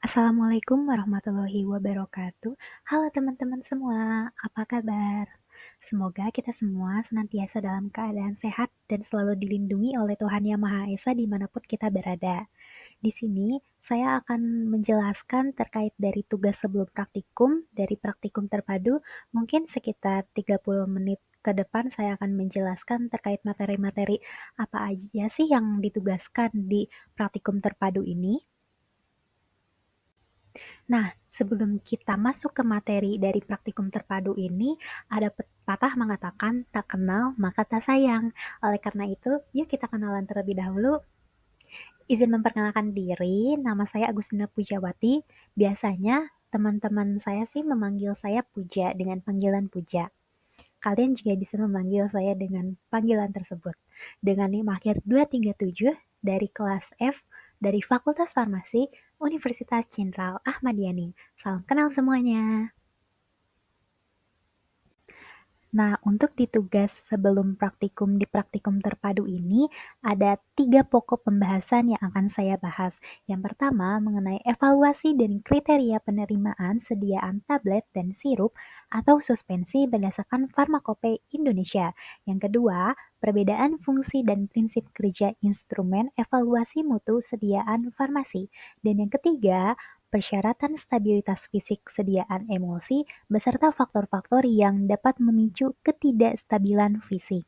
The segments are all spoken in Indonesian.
Assalamualaikum warahmatullahi wabarakatuh. Halo teman-teman semua, apa kabar? Semoga kita semua senantiasa dalam keadaan sehat dan selalu dilindungi oleh Tuhan Yang Maha Esa dimanapun kita berada. Di sini saya akan menjelaskan terkait dari tugas sebelum praktikum, dari praktikum terpadu, mungkin sekitar 30 menit ke depan saya akan menjelaskan terkait materi-materi apa aja sih yang ditugaskan di praktikum terpadu ini. Nah, sebelum kita masuk ke materi dari praktikum terpadu ini, ada pepatah mengatakan tak kenal maka tak sayang. Oleh karena itu, yuk kita kenalan terlebih dahulu. Izin memperkenalkan diri, nama saya Agustina Pujawati. Biasanya teman-teman saya sih memanggil saya Puja dengan panggilan Puja. Kalian juga bisa memanggil saya dengan panggilan tersebut. Dengan NIM akhir 237 dari kelas F dari Fakultas Farmasi Universitas Jenderal Ahmad Yani. Salam kenal semuanya. Nah, untuk di tugas sebelum praktikum di praktikum terpadu ini, ada 3 pokok pembahasan yang akan saya bahas. Yang pertama, mengenai evaluasi dan kriteria penerimaan sediaan tablet dan sirup atau suspensi berdasarkan Farmakope Indonesia. Yang kedua, perbedaan fungsi dan prinsip kerja instrumen evaluasi mutu sediaan farmasi. Dan yang ketiga, persyaratan stabilitas fisik sediaan emulsi beserta faktor-faktor yang dapat memicu ketidakstabilan fisik.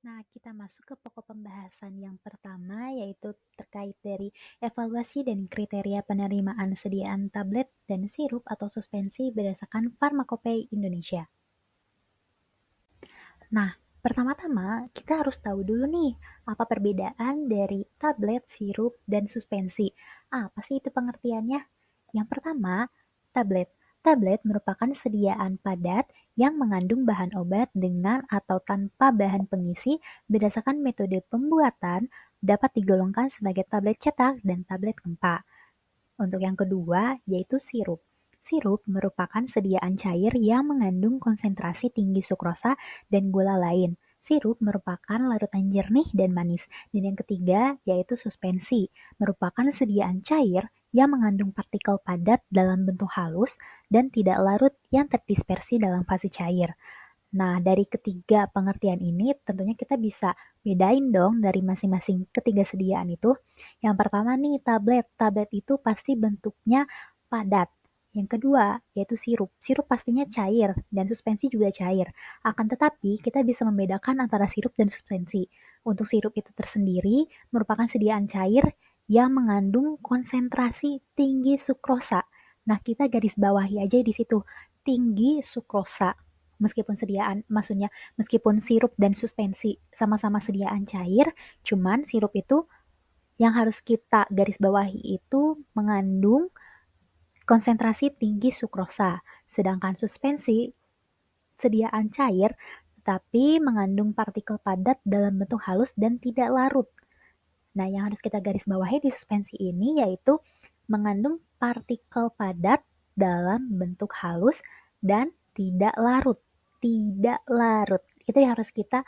Nah, kita masuk ke pokok pembahasan yang pertama, yaitu terkait dari evaluasi dan kriteria penerimaan sediaan tablet dan sirup atau suspensi berdasarkan Farmakope Indonesia. Nah, pertama-tama kita harus tahu dulu nih, apa perbedaan dari tablet, sirup, dan suspensi. Apa sih itu pengertiannya? Yang pertama, tablet. Tablet merupakan sediaan padat yang mengandung bahan obat dengan atau tanpa bahan pengisi berdasarkan metode pembuatan dapat digolongkan sebagai tablet cetak dan tablet gempa. Untuk yang kedua, yaitu sirup. Sirup merupakan sediaan cair yang mengandung konsentrasi tinggi sukrosa dan gula lain. Sirup merupakan larutan jernih dan manis. Dan yang ketiga, yaitu suspensi, merupakan sediaan cair yang mengandung partikel padat dalam bentuk halus dan tidak larut yang terdispersi dalam fase cair. Nah, dari ketiga pengertian ini tentunya kita bisa bedain dong dari masing-masing ketiga sediaan itu. Yang pertama nih tablet. Tablet itu pasti bentuknya padat. Yang kedua yaitu sirup. Sirup pastinya cair dan suspensi juga cair. Akan tetapi kita bisa membedakan antara sirup dan suspensi. Untuk sirup itu tersendiri merupakan sediaan cair yang mengandung konsentrasi tinggi sukrosa. Nah, kita garis bawahi aja di situ. Tinggi sukrosa. Meskipun sirup dan suspensi sama-sama sediaan cair, cuman sirup itu yang harus kita garis bawahi itu mengandung konsentrasi tinggi sukrosa, sedangkan suspensi sediaan cair tetapi mengandung partikel padat dalam bentuk halus dan tidak larut. Nah, yang harus kita garis bawahi di suspensi ini yaitu mengandung partikel padat dalam bentuk halus dan tidak larut. Tidak larut. Itu yang harus kita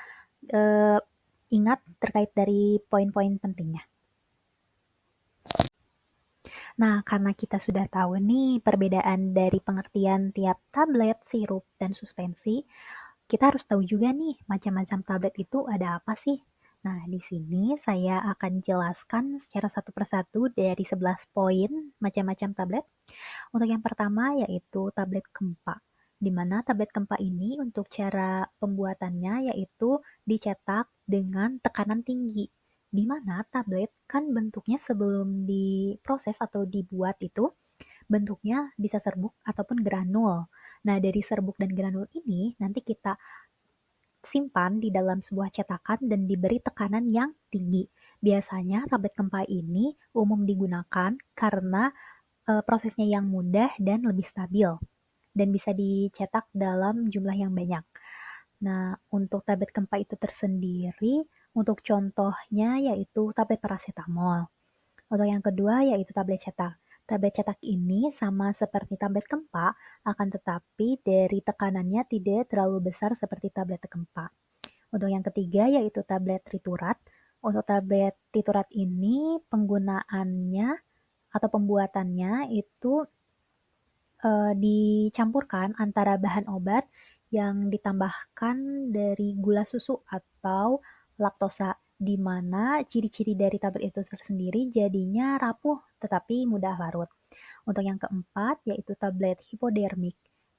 ingat terkait dari poin-poin pentingnya. Nah, karena kita sudah tahu nih perbedaan dari pengertian tiap tablet, sirup, dan suspensi, kita harus tahu juga nih macam-macam tablet itu ada apa sih. Nah, di sini saya akan jelaskan secara satu persatu dari 11 poin macam-macam tablet. Untuk yang pertama yaitu tablet Kempa, di mana tablet Kempa ini untuk cara pembuatannya yaitu dicetak dengan tekanan tinggi, di mana tablet kan bentuknya sebelum diproses atau dibuat itu bentuknya bisa serbuk ataupun granul. Nah, dari serbuk dan granul ini nanti kita simpan di dalam sebuah cetakan dan diberi tekanan yang tinggi. Biasanya tablet Kempa ini umum digunakan karena prosesnya yang mudah dan lebih stabil dan bisa dicetak dalam jumlah yang banyak. Nah, untuk tablet Kempa itu tersendiri, untuk contohnya yaitu tablet paracetamol. Untuk yang kedua yaitu tablet cetak. Tablet cetak ini sama seperti tablet Kempa, akan tetapi dari tekanannya tidak terlalu besar seperti tablet Kempa. Untuk yang ketiga yaitu tablet triturat. Untuk tablet triturat ini penggunaannya atau pembuatannya itu dicampurkan antara bahan obat yang ditambahkan dari gula susu atau laktosa, di mana ciri-ciri dari tablet itu tersendiri jadinya rapuh tetapi mudah larut. Untuk yang keempat, yaitu tablet hipodermik.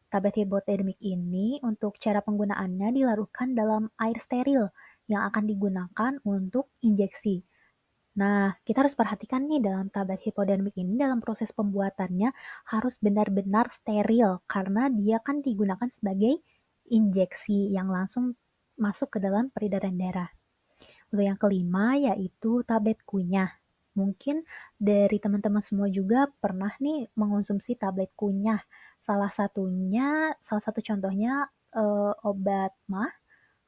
Tablet hipodermik ini untuk cara penggunaannya dilarutkan dalam air steril yang akan digunakan untuk injeksi. Nah, kita harus perhatikan nih dalam tablet hipodermik ini dalam proses pembuatannya harus benar-benar steril karena dia kan digunakan sebagai injeksi yang langsung masuk ke dalam peredaran darah. Untuk yang kelima yaitu tablet kunyah. Mungkin dari teman-teman semua juga pernah nih mengonsumsi tablet kunyah. Salah satu contohnya obat MAH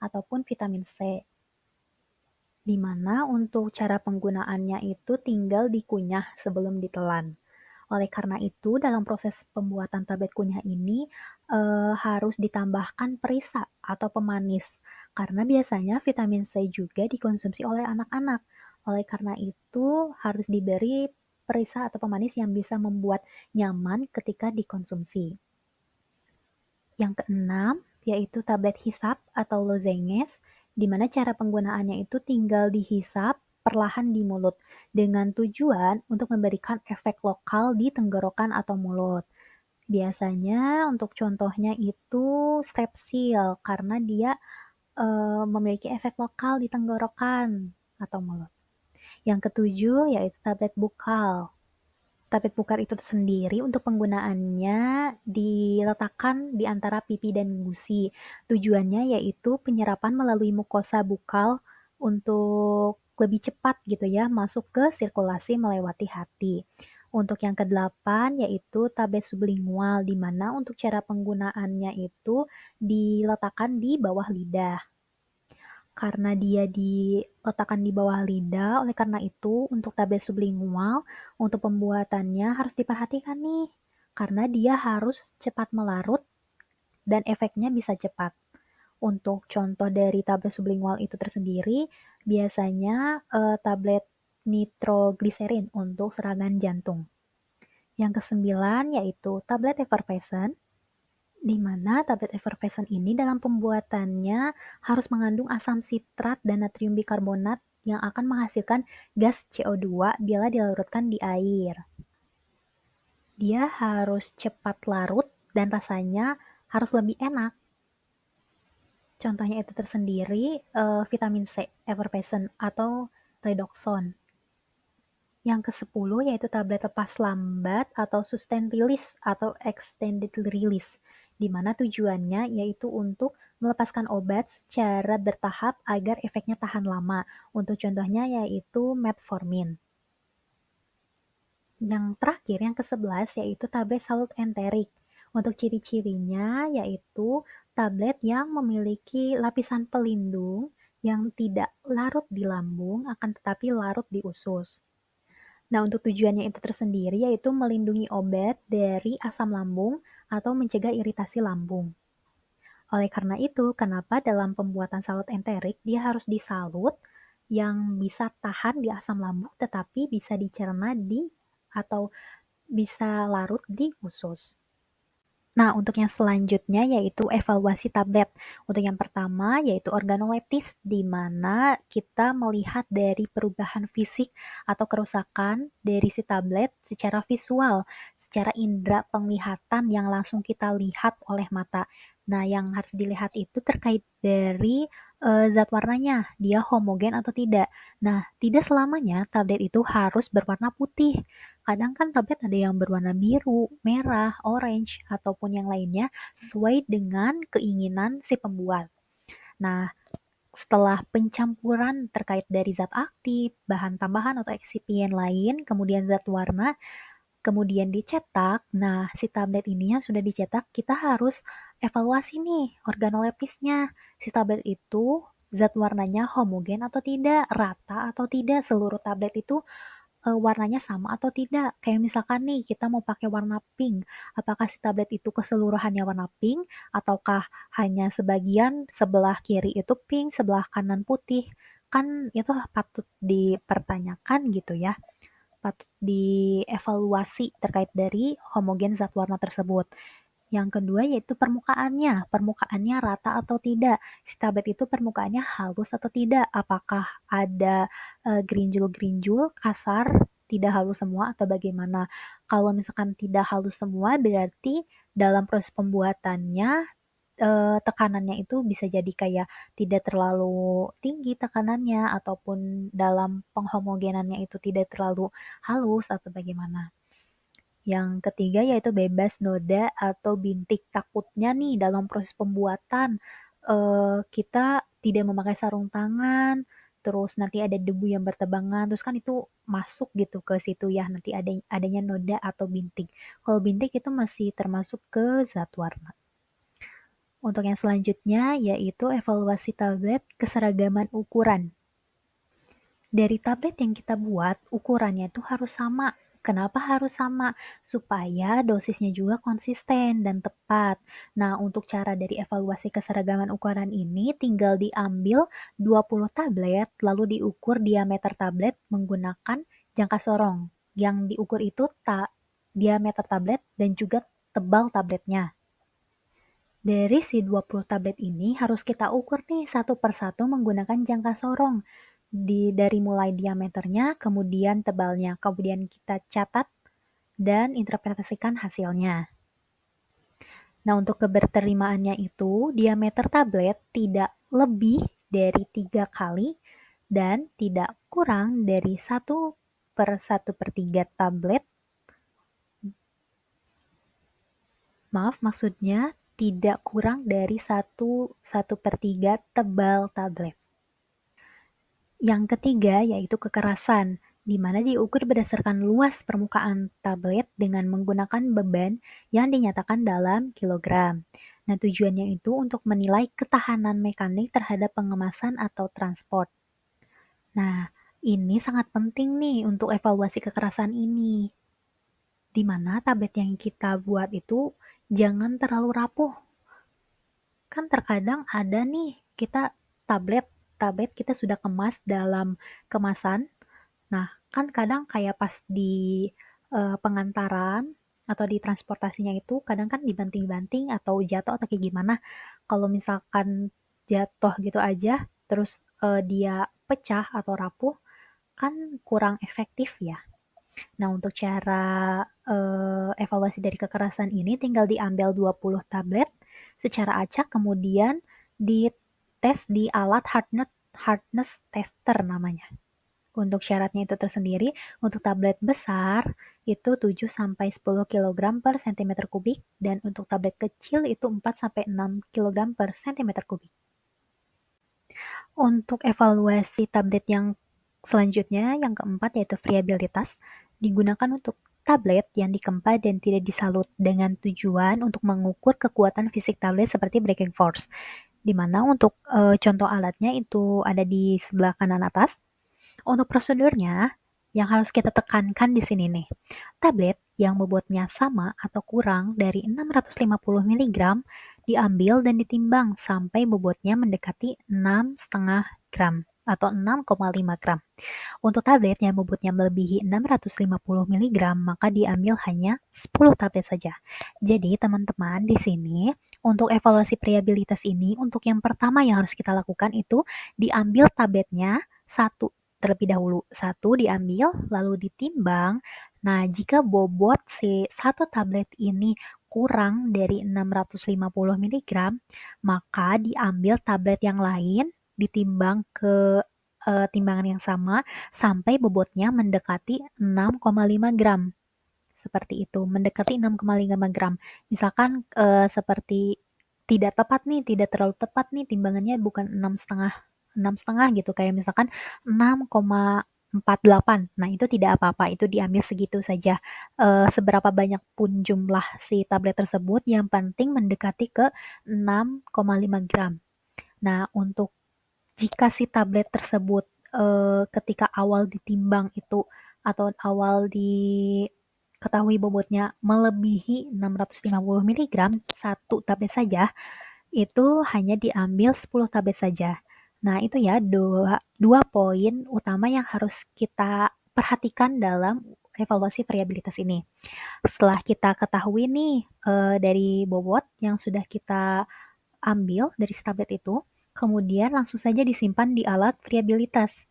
ataupun vitamin C. Di mana untuk cara penggunaannya itu tinggal dikunyah sebelum ditelan. Oleh karena itu, dalam proses pembuatan tablet kunyah ini harus ditambahkan perisa atau pemanis, karena biasanya vitamin C juga dikonsumsi oleh anak-anak. Oleh karena itu, harus diberi perisa atau pemanis yang bisa membuat nyaman ketika dikonsumsi. Yang keenam, yaitu tablet hisap atau lozenges, di mana cara penggunaannya itu tinggal dihisap perlahan di mulut, dengan tujuan untuk memberikan efek lokal di tenggorokan atau mulut. Biasanya untuk contohnya itu strepsil, karena dia memiliki efek lokal di tenggorokan atau mulut. Yang ketujuh yaitu tablet bukal. Tablet bukal itu sendiri untuk penggunaannya diletakkan di antara pipi dan gusi. Tujuannya yaitu penyerapan melalui mukosa bukal untuk lebih cepat gitu ya masuk ke sirkulasi melewati hati. Untuk yang kedelapan yaitu tablet sublingual di mana untuk cara penggunaannya itu diletakkan di bawah lidah. Karena dia diletakkan di bawah lidah, oleh karena itu untuk tablet sublingual, untuk pembuatannya harus diperhatikan nih, karena dia harus cepat melarut dan efeknya bisa cepat. Untuk contoh dari tablet sublingual itu tersendiri, biasanya tablet nitrogliserin untuk serangan jantung. Yang kesembilan yaitu tablet effervescent, di mana tablet effervescent ini dalam pembuatannya harus mengandung asam sitrat dan natrium bikarbonat yang akan menghasilkan gas CO2 bila dilarutkan di air. Dia harus cepat larut dan rasanya harus lebih enak. Contohnya itu tersendiri vitamin C, effervescent atau redoxon. Yang ke-10 yaitu tablet lepas lambat atau sustained release atau extended release, di mana tujuannya yaitu untuk melepaskan obat secara bertahap agar efeknya tahan lama. Untuk contohnya yaitu metformin. Yang terakhir, yang ke-11 yaitu tablet salut enterik. Untuk ciri-cirinya yaitu tablet yang memiliki lapisan pelindung yang tidak larut di lambung akan tetapi larut di usus. Nah, untuk tujuannya itu tersendiri yaitu melindungi obat dari asam lambung atau mencegah iritasi lambung. Oleh karena itu, kenapa dalam pembuatan salut enterik dia harus disalut yang bisa tahan di asam lambung tetapi bisa dicerna atau bisa larut di usus. Nah, untuk yang selanjutnya yaitu evaluasi tablet. Untuk yang pertama yaitu organoleptis, di mana kita melihat dari perubahan fisik atau kerusakan dari si tablet secara visual, secara indera penglihatan yang langsung kita lihat oleh mata. Nah, yang harus dilihat itu terkait dari zat warnanya, dia homogen atau tidak. Nah, tidak selamanya tablet itu harus berwarna putih. Kadang kan tablet ada yang berwarna biru, merah, orange, ataupun yang lainnya sesuai dengan keinginan si pembuat. Nah, setelah pencampuran terkait dari zat aktif, bahan tambahan atau eksipien lain, kemudian zat warna, kemudian dicetak, nah si tablet ini yang sudah dicetak, kita harus evaluasi nih organoleptisnya. Si tablet itu zat warnanya homogen atau tidak, rata atau tidak, seluruh tablet itu warnanya sama atau tidak. Kayak misalkan nih kita mau pakai warna pink, apakah si tablet itu keseluruhannya warna pink ataukah hanya sebagian sebelah kiri itu pink, sebelah kanan putih. Kan itu patut dipertanyakan gitu ya. patut dievaluasi terkait dari homogen zat warna tersebut. Yang kedua yaitu permukaannya. Permukaannya rata atau tidak. Si tablet itu permukaannya halus atau tidak. Apakah ada gerinjul-gerinjul, kasar, tidak halus semua atau bagaimana. Kalau misalkan tidak halus semua berarti dalam proses pembuatannya tekanannya itu bisa jadi kayak tidak terlalu tinggi tekanannya ataupun dalam penghomogenannya itu tidak terlalu halus atau bagaimana. Yang ketiga yaitu bebas noda atau bintik. Takutnya nih dalam proses pembuatan kita tidak memakai sarung tangan, terus nanti ada debu yang bertebangan, terus kan itu masuk gitu ke situ ya, nanti adanya noda atau bintik. Kalau bintik itu masih termasuk ke zat warna. Untuk yang selanjutnya yaitu evaluasi tablet keseragaman ukuran. Dari tablet yang kita buat, ukurannya itu harus sama. Kenapa harus sama? Supaya dosisnya juga konsisten dan tepat. Nah, untuk cara dari evaluasi keseragaman ukuran ini tinggal diambil 20 tablet lalu diukur diameter tablet menggunakan jangka sorong. Yang diukur itu diameter tablet dan juga tebal tabletnya. Dari si 20 tablet ini harus kita ukur nih satu persatu menggunakan jangka sorong. Dari mulai diameternya, kemudian tebalnya, kemudian kita catat dan interpretasikan hasilnya. Nah, untuk keberterimaannya itu, diameter tablet tidak lebih dari 3 kali dan tidak kurang dari 1/1/3 tablet. Maksudnya tidak kurang dari 1/1/3 tebal tablet. Yang ketiga yaitu kekerasan, di mana diukur berdasarkan luas permukaan tablet dengan menggunakan beban yang dinyatakan dalam kilogram. Nah, tujuannya itu untuk menilai ketahanan mekanik terhadap pengemasan atau transport. Nah, ini sangat penting nih untuk evaluasi kekerasan ini, di mana tablet yang kita buat itu jangan terlalu rapuh. Kan terkadang ada nih kita tablet kita sudah kemas dalam kemasan. Nah, kan kadang kayak pas di pengantaran atau di transportasinya itu kadang kan dibanting-banting atau jatuh atau kayak gimana. Kalau misalkan jatuh gitu aja terus dia pecah atau rapuh kan kurang efektif ya. Nah, untuk cara evaluasi dari kekerasan ini tinggal diambil 20 tablet secara acak kemudian dites di alat hardness tester namanya. Untuk syaratnya itu tersendiri, untuk tablet besar itu 7 sampai 10 kg per cm kubik dan untuk tablet kecil itu 4 sampai 6 kg per cm kubik. Untuk evaluasi tablet yang selanjutnya, yang keempat yaitu variabilitas, digunakan untuk tablet yang dikempa dan tidak disalut dengan tujuan untuk mengukur kekuatan fisik tablet seperti breaking force. Di mana untuk contoh alatnya itu ada di sebelah kanan atas. Untuk prosedurnya, yang harus kita tekankan di sini nih, tablet yang bobotnya sama atau kurang dari 650 mg diambil dan ditimbang sampai bobotnya mendekati 6,5 gram atau 6,5 gram. Untuk tablet yang bobotnya melebihi 650 mg, maka diambil hanya 10 tablet saja. Jadi, teman-teman, di sini untuk evaluasi variabilitas ini, untuk yang pertama yang harus kita lakukan itu diambil tabletnya satu terlebih dahulu. Satu diambil, lalu ditimbang. Nah, jika bobot si satu tablet ini kurang dari 650 mg, maka diambil tablet yang lain, ditimbang ke timbangan yang sama sampai bobotnya mendekati 6,5 gram. Seperti itu, mendekati 6,5 gram. Misalkan seperti tidak tepat nih, tidak terlalu tepat nih timbangannya bukan 6,5 gitu, kayak misalkan 6,48. Nah, itu tidak apa-apa, itu diambil segitu saja. Seberapa banyak pun jumlah si tablet tersebut, yang penting mendekati ke 6,5 gram. Nah, untuk jika si tablet tersebut ketika awal ditimbang itu atau awal diketahui bobotnya melebihi 650 mg, satu tablet saja, itu hanya diambil 10 tablet saja. Nah, itu ya dua poin utama yang harus kita perhatikan dalam evaluasi variabilitas ini. Setelah kita ketahui nih dari bobot yang sudah kita ambil dari si tablet itu, kemudian langsung saja disimpan di alat variabilitas.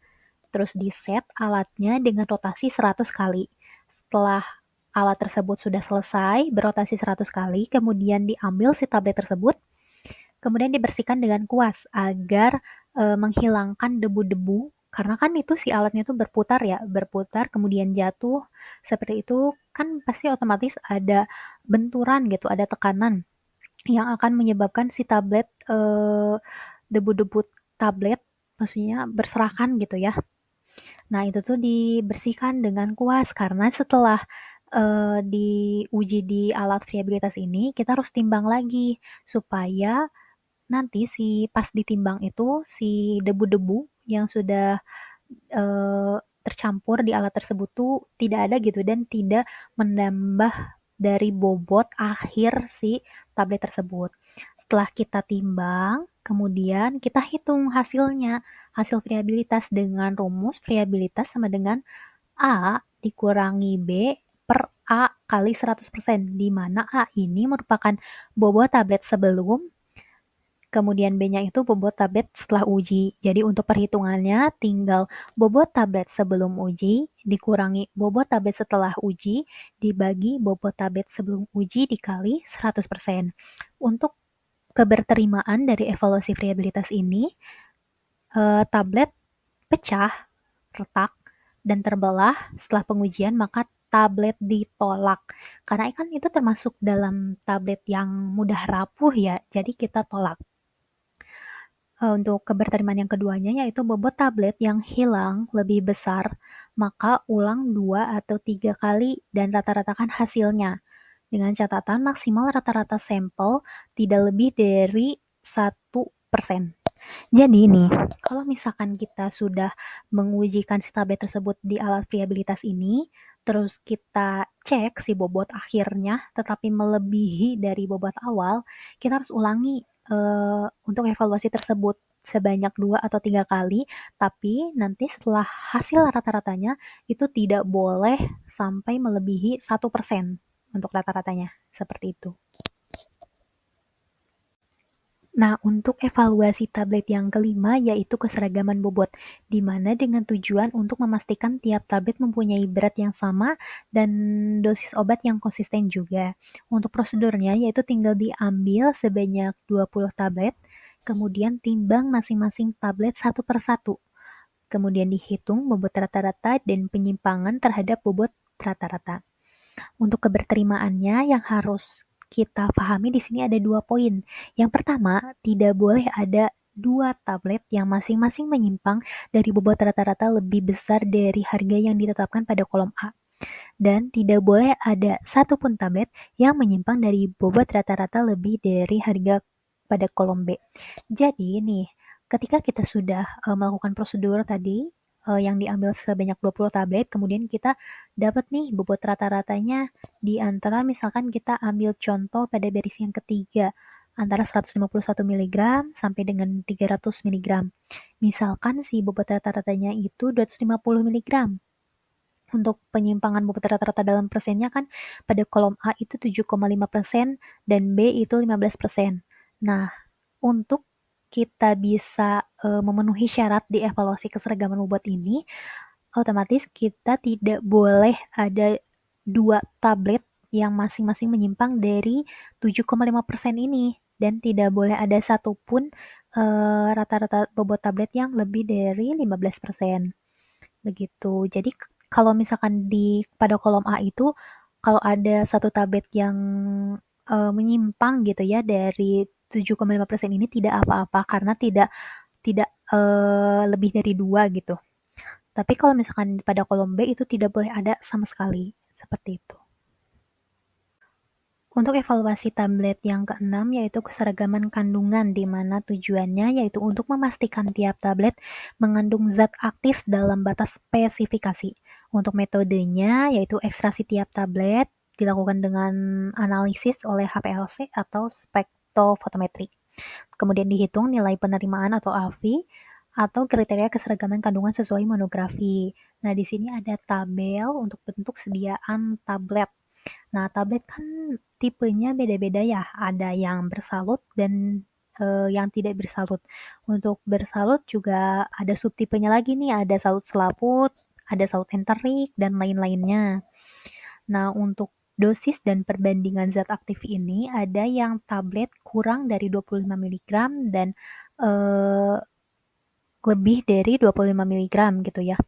Terus di-set alatnya dengan rotasi 100 kali. Setelah alat tersebut sudah selesai berotasi 100 kali, kemudian diambil si tablet tersebut, kemudian dibersihkan dengan kuas agar menghilangkan debu-debu, karena kan itu si alatnya tuh berputar ya, berputar kemudian jatuh, seperti itu kan pasti otomatis ada benturan gitu, ada tekanan yang akan menyebabkan si tablet, debu-debu tablet maksudnya berserakan gitu ya. Nah, itu tuh dibersihkan dengan kuas karena setelah diuji di alat variabilitas ini, kita harus timbang lagi supaya nanti pas ditimbang itu si debu-debu yang sudah tercampur di alat tersebut tuh tidak ada gitu dan tidak menambah dari bobot akhir si tablet tersebut. Setelah kita timbang, kemudian kita hitung hasilnya, hasil variabilitas dengan rumus variabilitas sama dengan A dikurangi B per A kali 100%, di mana A ini merupakan bobot tablet sebelum, kemudian B-nya itu bobot tablet setelah uji. Jadi untuk perhitungannya tinggal bobot tablet sebelum uji dikurangi bobot tablet setelah uji dibagi bobot tablet sebelum uji dikali 100%. Untuk keberterimaan dari evaluasi variabilitas ini, tablet pecah, retak, dan terbelah setelah pengujian, maka tablet ditolak. Karena kan itu termasuk dalam tablet yang mudah rapuh ya, jadi kita tolak. Untuk keberterimaan yang keduanya yaitu bobot tablet yang hilang lebih besar, maka ulang 2 atau 3 kali dan rata-ratakan hasilnya. Dengan catatan maksimal rata-rata sampel tidak lebih dari 1%. Jadi nih, kalau misalkan kita sudah mengujikan si tablet tersebut di alat variabilitas ini, terus kita cek si bobot akhirnya tetapi melebihi dari bobot awal, kita harus ulangi untuk evaluasi tersebut sebanyak 2 atau 3 kali, tapi nanti setelah hasil rata-ratanya itu tidak boleh sampai melebihi 1% untuk rata-ratanya, seperti itu. Nah, untuk evaluasi tablet yang kelima yaitu keseragaman bobot, di mana dengan tujuan untuk memastikan tiap tablet mempunyai berat yang sama dan dosis obat yang konsisten juga. Untuk prosedurnya yaitu tinggal diambil sebanyak 20 tablet, kemudian timbang masing-masing tablet satu per satu. Kemudian dihitung bobot rata-rata dan penyimpangan terhadap bobot rata-rata. Untuk keberterimaannya yang harus kita pahami di sini ada 2 poin. Yang pertama, tidak boleh ada 2 tablet yang masing-masing menyimpang dari bobot rata-rata lebih besar dari harga yang ditetapkan pada kolom A. Dan tidak boleh ada satu pun tablet yang menyimpang dari bobot rata-rata lebih dari harga pada kolom B. Jadi nih, ketika kita sudah melakukan prosedur tadi yang diambil sebanyak 20 tablet, kemudian kita dapat nih bobot rata-ratanya di antara misalkan kita ambil contoh pada baris yang ketiga, antara 151 mg sampai dengan 300 mg. Misalkan si bobot rata-ratanya itu 250 mg. Untuk penyimpangan bobot rata-rata dalam persennya kan pada kolom A itu 7,5% dan B itu 15%. Nah, untuk kita bisa memenuhi syarat di evaluasi keseragaman bobot ini, otomatis kita tidak boleh ada 2 tablet yang masing-masing menyimpang dari 7,5% ini dan tidak boleh ada satupun rata-rata bobot tablet yang lebih dari 15%. Begitu. Jadi kalau misalkan pada kolom A itu kalau ada satu tablet yang menyimpang gitu ya dari 7,5% ini tidak apa-apa karena tidak tidak lebih dari 2 gitu. Tapi kalau misalkan pada kolom B itu tidak boleh ada sama sekali, seperti itu. Untuk evaluasi tablet yang keenam yaitu keseragaman kandungan, di mana tujuannya yaitu untuk memastikan tiap tablet mengandung zat aktif dalam batas spesifikasi. Untuk metodenya yaitu ekstraksi tiap tablet dilakukan dengan analisis oleh HPLC atau spektrofotometri. Kemudian dihitung nilai penerimaan atau AFI, atau kriteria keseragaman kandungan sesuai monografi. Nah, di sini ada tabel untuk bentuk sediaan tablet. Nah, tablet kan tipenya beda-beda ya, ada yang bersalut dan yang tidak bersalut. Untuk bersalut juga ada subtipenya lagi nih, ada salut selaput, ada salut enterik, dan lain-lainnya. Nah, untuk dosis dan perbandingan zat aktif ini ada yang tablet kurang dari 25 mg dan lebih dari 25 mg gitu ya.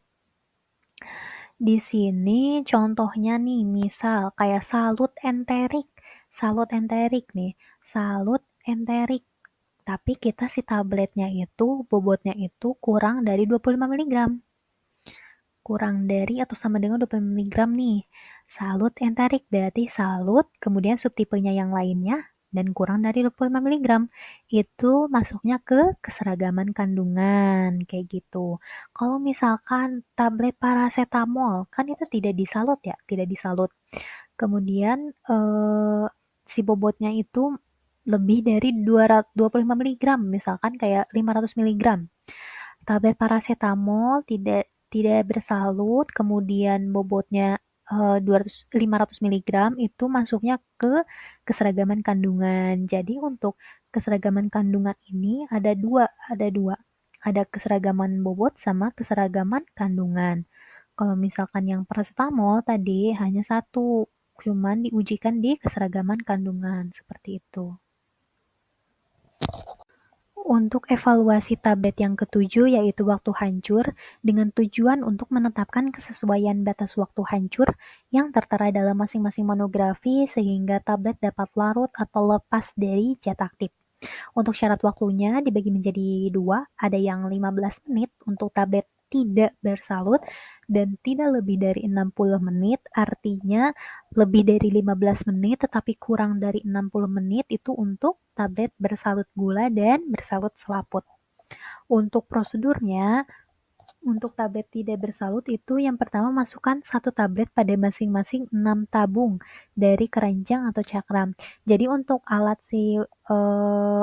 Di sini contohnya nih, misal kayak salut enterik. Salut enterik nih, salut enterik. Tapi kita si tabletnya itu, bobotnya itu kurang dari 25 mg. Kurang dari atau sama dengan 25 mg nih. Salut enterik berarti salut, kemudian subtipenya yang lainnya, dan kurang dari 25 mg. Itu masuknya ke keseragaman kandungan, kayak gitu. Kalau misalkan tablet paracetamol, kan itu tidak disalut ya, tidak disalut. Kemudian si bobotnya itu lebih dari 225 mg, misalkan kayak 500 mg. Tablet paracetamol tidak bersalut, kemudian bobotnya 500 mg itu masuknya ke keseragaman kandungan. Jadi untuk keseragaman kandungan ini ada dua. Ada keseragaman bobot sama keseragaman kandungan. Kalau misalkan yang paracetamol tadi hanya satu, cuman diujikan di keseragaman kandungan, seperti itu. Untuk evaluasi tablet yang ketujuh yaitu waktu hancur, dengan tujuan untuk menetapkan kesesuaian batas waktu hancur yang tertera dalam masing-masing monografi sehingga tablet dapat larut atau lepas dari zat aktif. Untuk syarat waktunya dibagi menjadi dua, ada yang 15 menit untuk tablet tidak bersalut dan tidak lebih dari 60 menit, artinya lebih dari 15 menit tetapi kurang dari 60 menit itu untuk tablet bersalut gula dan bersalut selaput. Untuk prosedurnya, untuk tablet tidak bersalut itu yang pertama masukkan satu tablet pada masing-masing 6 tabung dari keranjang atau cakram. Jadi untuk alat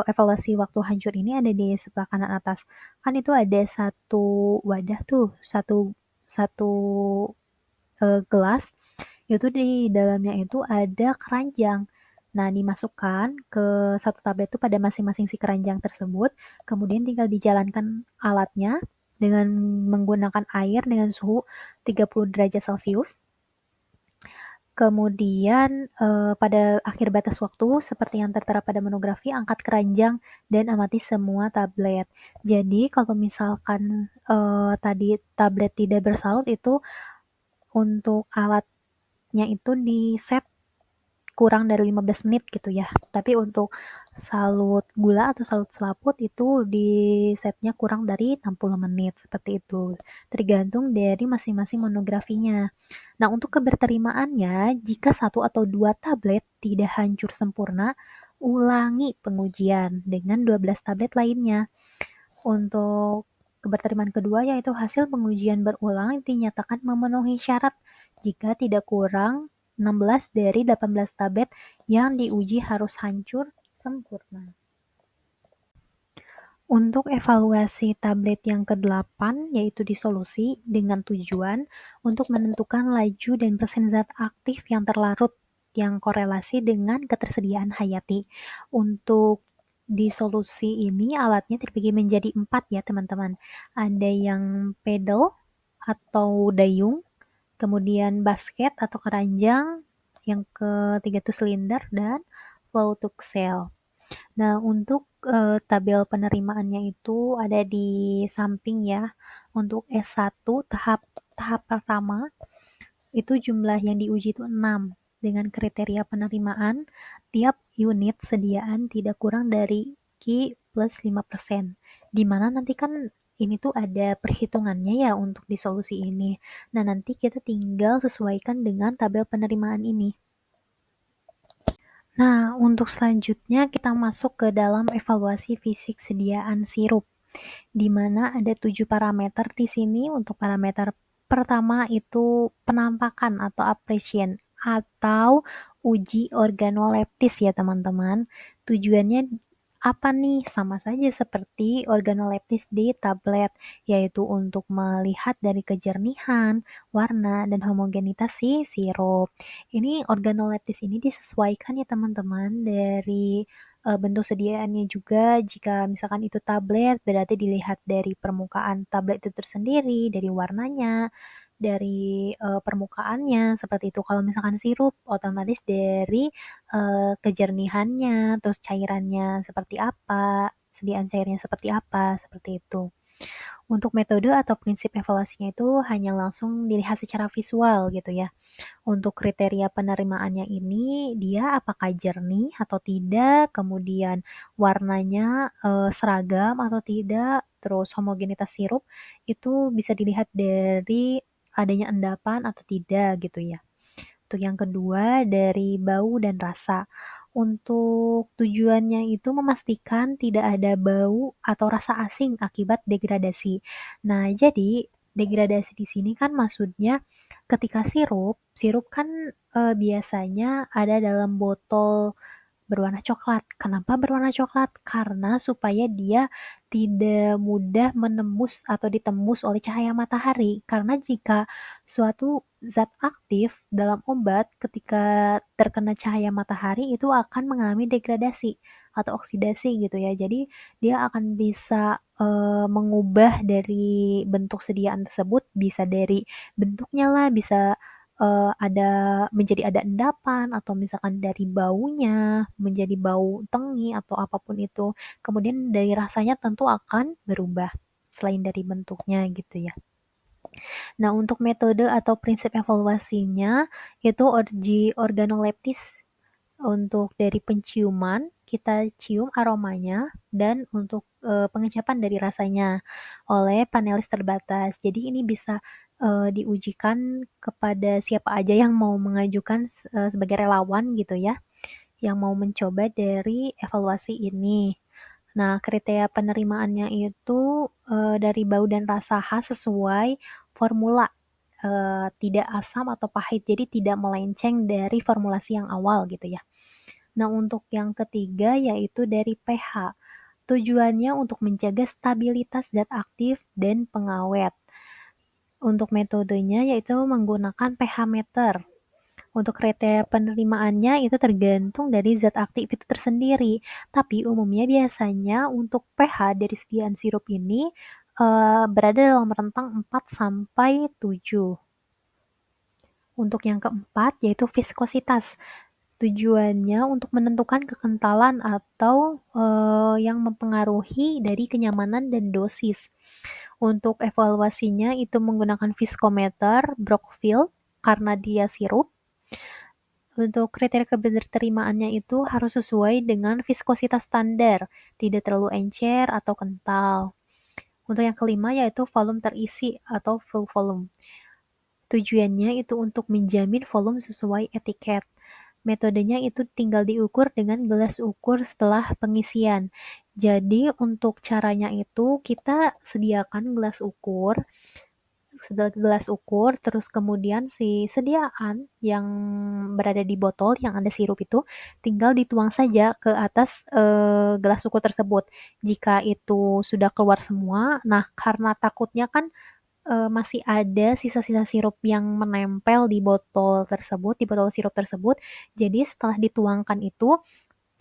evaluasi waktu hancur ini ada di sebelah kanan atas. Kan itu ada satu wadah tuh, satu satu gelas, itu di dalamnya itu ada keranjang. Nah, dimasukkan ke satu tablet itu pada masing-masing si keranjang tersebut, kemudian tinggal dijalankan alatnya dengan menggunakan air dengan suhu 30 derajat Celcius. Kemudian pada akhir batas waktu seperti yang tertera pada monografi, angkat keranjang dan amati semua tablet. Jadi kalau misalkan tadi tablet tidak bersalut itu untuk alatnya itu di set kurang dari 15 menit gitu ya. Tapi untuk salut gula atau salut selaput itu di setnya kurang dari 60 menit, seperti itu. Tergantung dari masing-masing monografinya. Nah, untuk keberterimaannya, jika satu atau dua tablet tidak hancur sempurna, ulangi pengujian dengan 12 tablet lainnya. Untuk keberterimaan kedua yaitu hasil pengujian berulang dinyatakan memenuhi syarat jika tidak kurang 16 dari 18 tablet yang diuji harus hancur sempurna. Untuk evaluasi tablet yang ke-8 yaitu disolusi dengan tujuan untuk menentukan laju dan persen zat aktif yang terlarut yang korelasi dengan ketersediaan hayati. Untuk disolusi ini alatnya terbagi menjadi 4 ya teman-teman. Ada yang pedal atau dayung, kemudian basket atau keranjang, yang ketiga itu silinder, dan flow to cell. Nah, untuk tabel penerimaannya itu ada di samping ya. Untuk S1 tahap pertama itu jumlah yang diuji itu 6 dengan kriteria penerimaan tiap unit sediaan tidak kurang dari Q plus 5%. Di mana nanti kan ini tuh ada perhitungannya ya untuk disolusi ini. Nah, nanti kita tinggal sesuaikan dengan tabel penerimaan ini. Nah, untuk selanjutnya kita masuk ke dalam evaluasi fisik sediaan sirup, di mana ada 7 parameter di sini. Untuk parameter pertama itu penampakan atau appreciation atau uji organoleptis ya teman-teman. Tujuannya apa nih? Sama saja seperti organoleptis di tablet, yaitu untuk melihat dari kejernihan, warna, dan homogenitas si sirup. Ini organoleptis ini disesuaikan ya teman-teman dari bentuk sediaannya juga. Jika misalkan itu tablet, berarti dilihat dari permukaan tablet itu tersendiri, dari warnanya, dari permukaannya, seperti itu. Kalau misalkan sirup, otomatis dari kejernihannya, terus cairannya seperti apa, sediaan cairnya seperti apa, seperti itu. Untuk metode atau prinsip evaluasinya itu hanya langsung dilihat secara visual gitu ya. Untuk kriteria penerimaannya ini, dia apakah jernih atau tidak, kemudian warnanya seragam atau tidak, terus homogenitas sirup itu bisa dilihat dari adanya endapan atau tidak gitu ya. Untuk yang kedua dari bau dan rasa. Untuk tujuannya itu memastikan tidak ada bau atau rasa asing akibat degradasi. Nah, jadi degradasi di sini kan maksudnya ketika sirup kan biasanya ada dalam botol berwarna coklat. Kenapa berwarna coklat? Karena supaya dia tidak mudah menembus atau ditembus oleh cahaya matahari. Karena jika suatu zat aktif dalam obat ketika terkena cahaya matahari itu akan mengalami degradasi atau oksidasi gitu ya. Jadi dia akan bisa mengubah dari bentuk sediaan tersebut, bisa dari bentuknya lah, bisa ada endapan atau misalkan dari baunya menjadi bau tengi atau apapun itu. Kemudian dari rasanya tentu akan berubah selain dari bentuknya gitu ya. Nah, untuk metode atau prinsip evaluasinya itu uji organoleptis. Untuk dari penciuman, kita cium aromanya dan untuk pengecapan dari rasanya oleh panelis terbatas. Jadi ini bisa diujikan kepada siapa aja yang mau mengajukan sebagai relawan gitu ya, yang mau mencoba dari evaluasi ini. Nah, kriteria penerimaannya itu dari bau dan rasa khas sesuai formula, tidak asam atau pahit, jadi tidak melenceng dari formulasi yang awal gitu ya. Nah, untuk yang ketiga yaitu dari pH. Tujuannya untuk menjaga stabilitas zat aktif dan pengawet. Untuk metodenya yaitu menggunakan pH meter. Untuk kriteria penerimaannya itu tergantung dari zat aktif itu tersendiri. Tapi umumnya biasanya untuk pH dari sediaan sirup ini berada dalam rentang 4 sampai 7. Untuk yang keempat yaitu viskositas. Tujuannya untuk menentukan kekentalan atau yang mempengaruhi dari kenyamanan dan dosis. Untuk evaluasinya itu menggunakan viskometer, Brockfield, karena dia sirup. Untuk kriteria keberterimaannya itu harus sesuai dengan viskositas standar, tidak terlalu encer atau kental. Untuk yang kelima yaitu volume terisi atau full volume. Tujuannya itu untuk menjamin volume sesuai etiket. Metodenya itu tinggal diukur dengan gelas ukur setelah pengisian. Jadi untuk caranya itu kita sediakan gelas ukur, terus kemudian si sediaan yang berada di botol yang ada sirup itu tinggal dituang saja ke atas gelas ukur tersebut. Jika itu sudah keluar semua, nah karena takutnya kan masih ada sisa-sisa sirup yang menempel di botol tersebut, di botol sirup tersebut. Jadi setelah dituangkan itu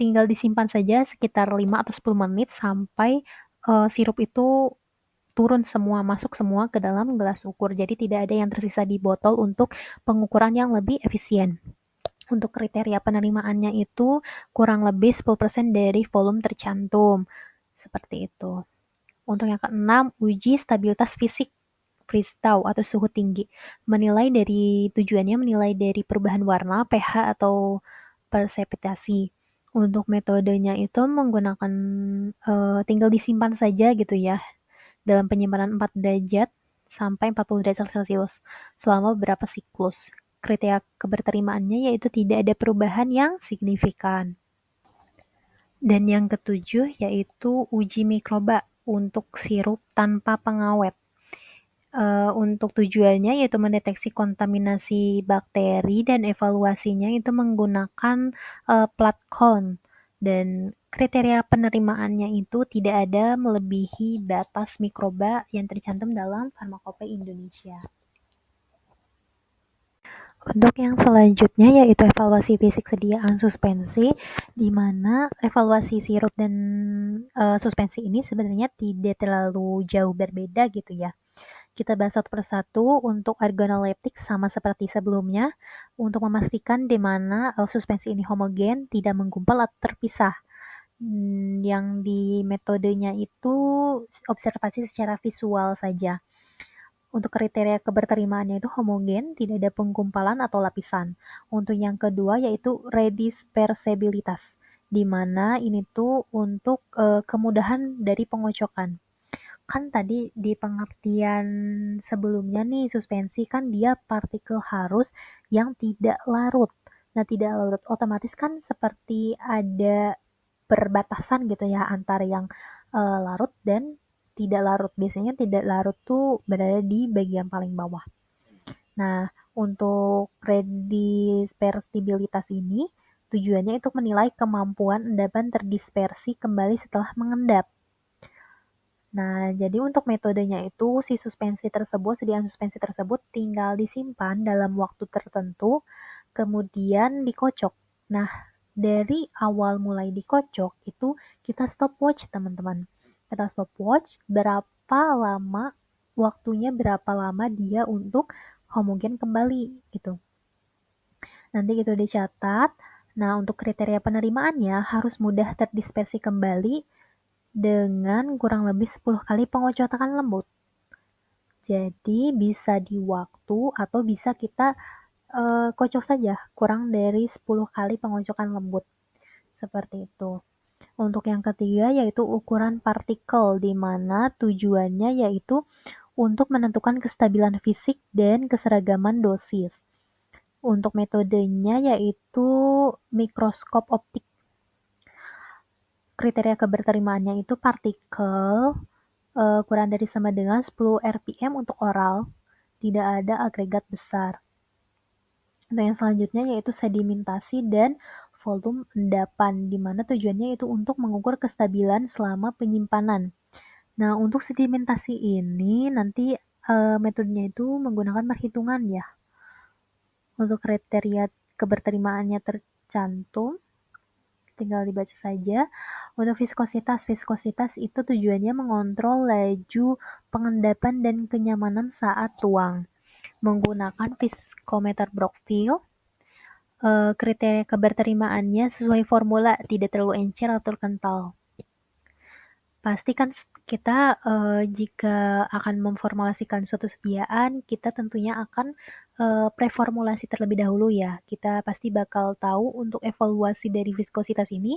tinggal disimpan saja sekitar 5 atau 10 menit sampai sirup itu turun semua, masuk semua ke dalam gelas ukur. Jadi tidak ada yang tersisa di botol untuk pengukuran yang lebih efisien. Untuk kriteria penerimaannya itu kurang lebih 10% dari volume tercantum. Seperti itu. Untuk yang keenam, uji stabilitas fisik kristal atau suhu tinggi. Menilai dari perubahan warna, pH atau persepitasi. Untuk metodenya itu menggunakan tinggal disimpan saja gitu ya dalam penyimpanan 4 derajat sampai 40 derajat Celcius selama beberapa siklus. Kriteria keberterimaannya yaitu tidak ada perubahan yang signifikan. Dan yang ketujuh yaitu uji mikroba untuk sirup tanpa pengawet. Untuk tujuannya yaitu mendeteksi kontaminasi bakteri dan evaluasinya itu menggunakan plat count dan Kriteria penerimaannya itu tidak ada melebihi batas mikroba yang tercantum dalam Farmakope Indonesia. Untuk yang selanjutnya yaitu evaluasi fisik sediaan suspensi, di mana evaluasi sirup dan suspensi ini sebenarnya tidak terlalu jauh berbeda gitu ya. Kita bahas satu persatu. Untuk organoleptik sama seperti sebelumnya, untuk memastikan di mana suspensi ini homogen, tidak menggumpal atau terpisah. Yang di metodenya itu observasi secara visual saja. Untuk kriteria keberterimaannya itu homogen, tidak ada penggumpalan atau lapisan. Untuk yang kedua yaitu redispersibilitas, di mana ini tuh untuk kemudahan dari pengocokan. Kan tadi di pengertian sebelumnya nih, suspensi kan dia partikel harus yang tidak larut. Nah, tidak larut otomatis kan seperti ada perbatasan gitu ya antara yang larut dan tidak larut. Biasanya tidak larut tuh berada di bagian paling bawah. Nah, untuk redispersibilitas ini tujuannya itu menilai kemampuan endapan terdispersi kembali setelah mengendap. Nah, jadi untuk metodenya itu si sediaan suspensi tersebut tinggal disimpan dalam waktu tertentu, kemudian dikocok. Nah, dari awal mulai dikocok itu kita stopwatch, teman-teman. Kita stopwatch berapa lama dia untuk homogen kembali gitu. Nanti itu dicatat. Nah, untuk kriteria penerimaannya harus mudah terdispersi kembali dengan kurang lebih 10 kali pengocokan lembut. Jadi bisa di waktu atau bisa kita kocok saja kurang dari 10 kali pengocokan lembut. Seperti itu. Untuk yang ketiga yaitu ukuran partikel, di mana tujuannya yaitu untuk menentukan kestabilan fisik dan keseragaman dosis. Untuk metodenya yaitu mikroskop optik. Kriteria keberterimaannya itu partikel kurang dari sama dengan 10 rpm untuk oral, tidak ada agregat besar. Untuk yang selanjutnya yaitu sedimentasi dan volume endapan, di mana tujuannya itu untuk mengukur kestabilan selama penyimpanan. Nah, untuk sedimentasi ini nanti metodenya itu menggunakan perhitungan ya. Untuk kriteria keberterimaannya tercantum, tinggal dibaca saja. Untuk viskositas itu tujuannya mengontrol laju pengendapan dan kenyamanan saat tuang. Menggunakan viskometer Brockfield, kriteria keberterimaannya sesuai formula, tidak terlalu encer atau kental. Pasti kan kita jika akan memformulasikan suatu sediaan, kita tentunya akan preformulasi terlebih dahulu ya. Kita pasti bakal tahu untuk evaluasi dari viskositas ini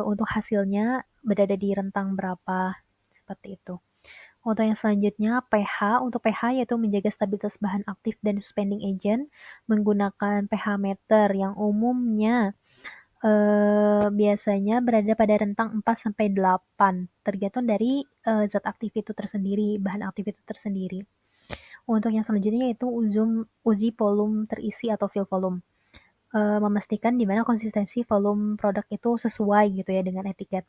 untuk hasilnya berada di rentang berapa, seperti itu. Untuk yang selanjutnya pH, untuk pH yaitu menjaga stabilitas bahan aktif dan suspending agent menggunakan pH meter yang umumnya biasanya berada pada rentang 4-8, tergantung dari zat aktif itu tersendiri, bahan aktif itu tersendiri. Untuk yang selanjutnya yaitu uji volume terisi atau fill volume. Memastikan di mana konsistensi volume produk itu sesuai gitu ya dengan etiket.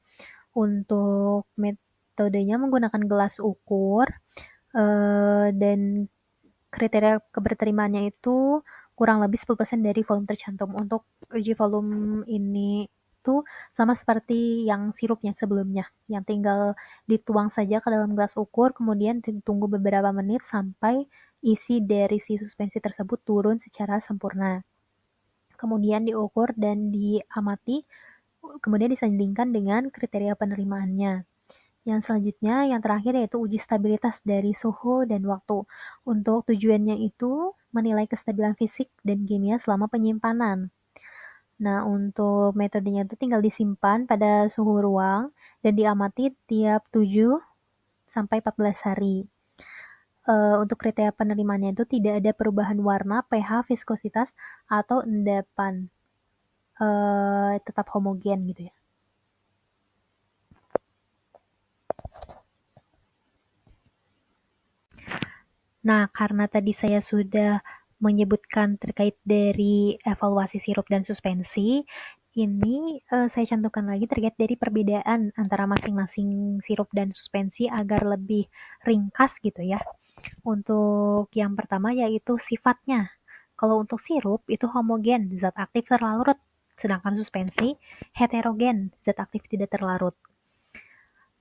Untuk metodenya menggunakan gelas ukur dan kriteria keberterimaannya itu kurang lebih 10% dari volume tercantum. Untuk uji volume ini tuh sama seperti yang sirupnya sebelumnya, yang tinggal dituang saja ke dalam gelas ukur, kemudian tunggu beberapa menit sampai isi dari si suspensi tersebut turun secara sempurna. Kemudian diukur dan diamati, kemudian disandingkan dengan kriteria penerimaannya. Yang selanjutnya, yang terakhir yaitu uji stabilitas dari suhu dan waktu. Untuk tujuannya itu menilai kestabilan fisik dan kimia selama penyimpanan. Nah, untuk metodenya itu tinggal disimpan pada suhu ruang dan diamati tiap 7 sampai 14 hari. Untuk kriteria penerimaannya itu tidak ada perubahan warna, pH, viskositas, atau endapan. Tetap homogen gitu ya. Nah, karena tadi saya sudah menyebutkan terkait dari evaluasi sirup dan suspensi, Ini saya cantumkan lagi terkait dari perbedaan antara masing-masing sirup dan suspensi agar lebih ringkas gitu ya. Untuk yang pertama yaitu sifatnya. Kalau untuk sirup itu homogen, zat aktif terlarut, sedangkan suspensi heterogen, zat aktif tidak terlarut.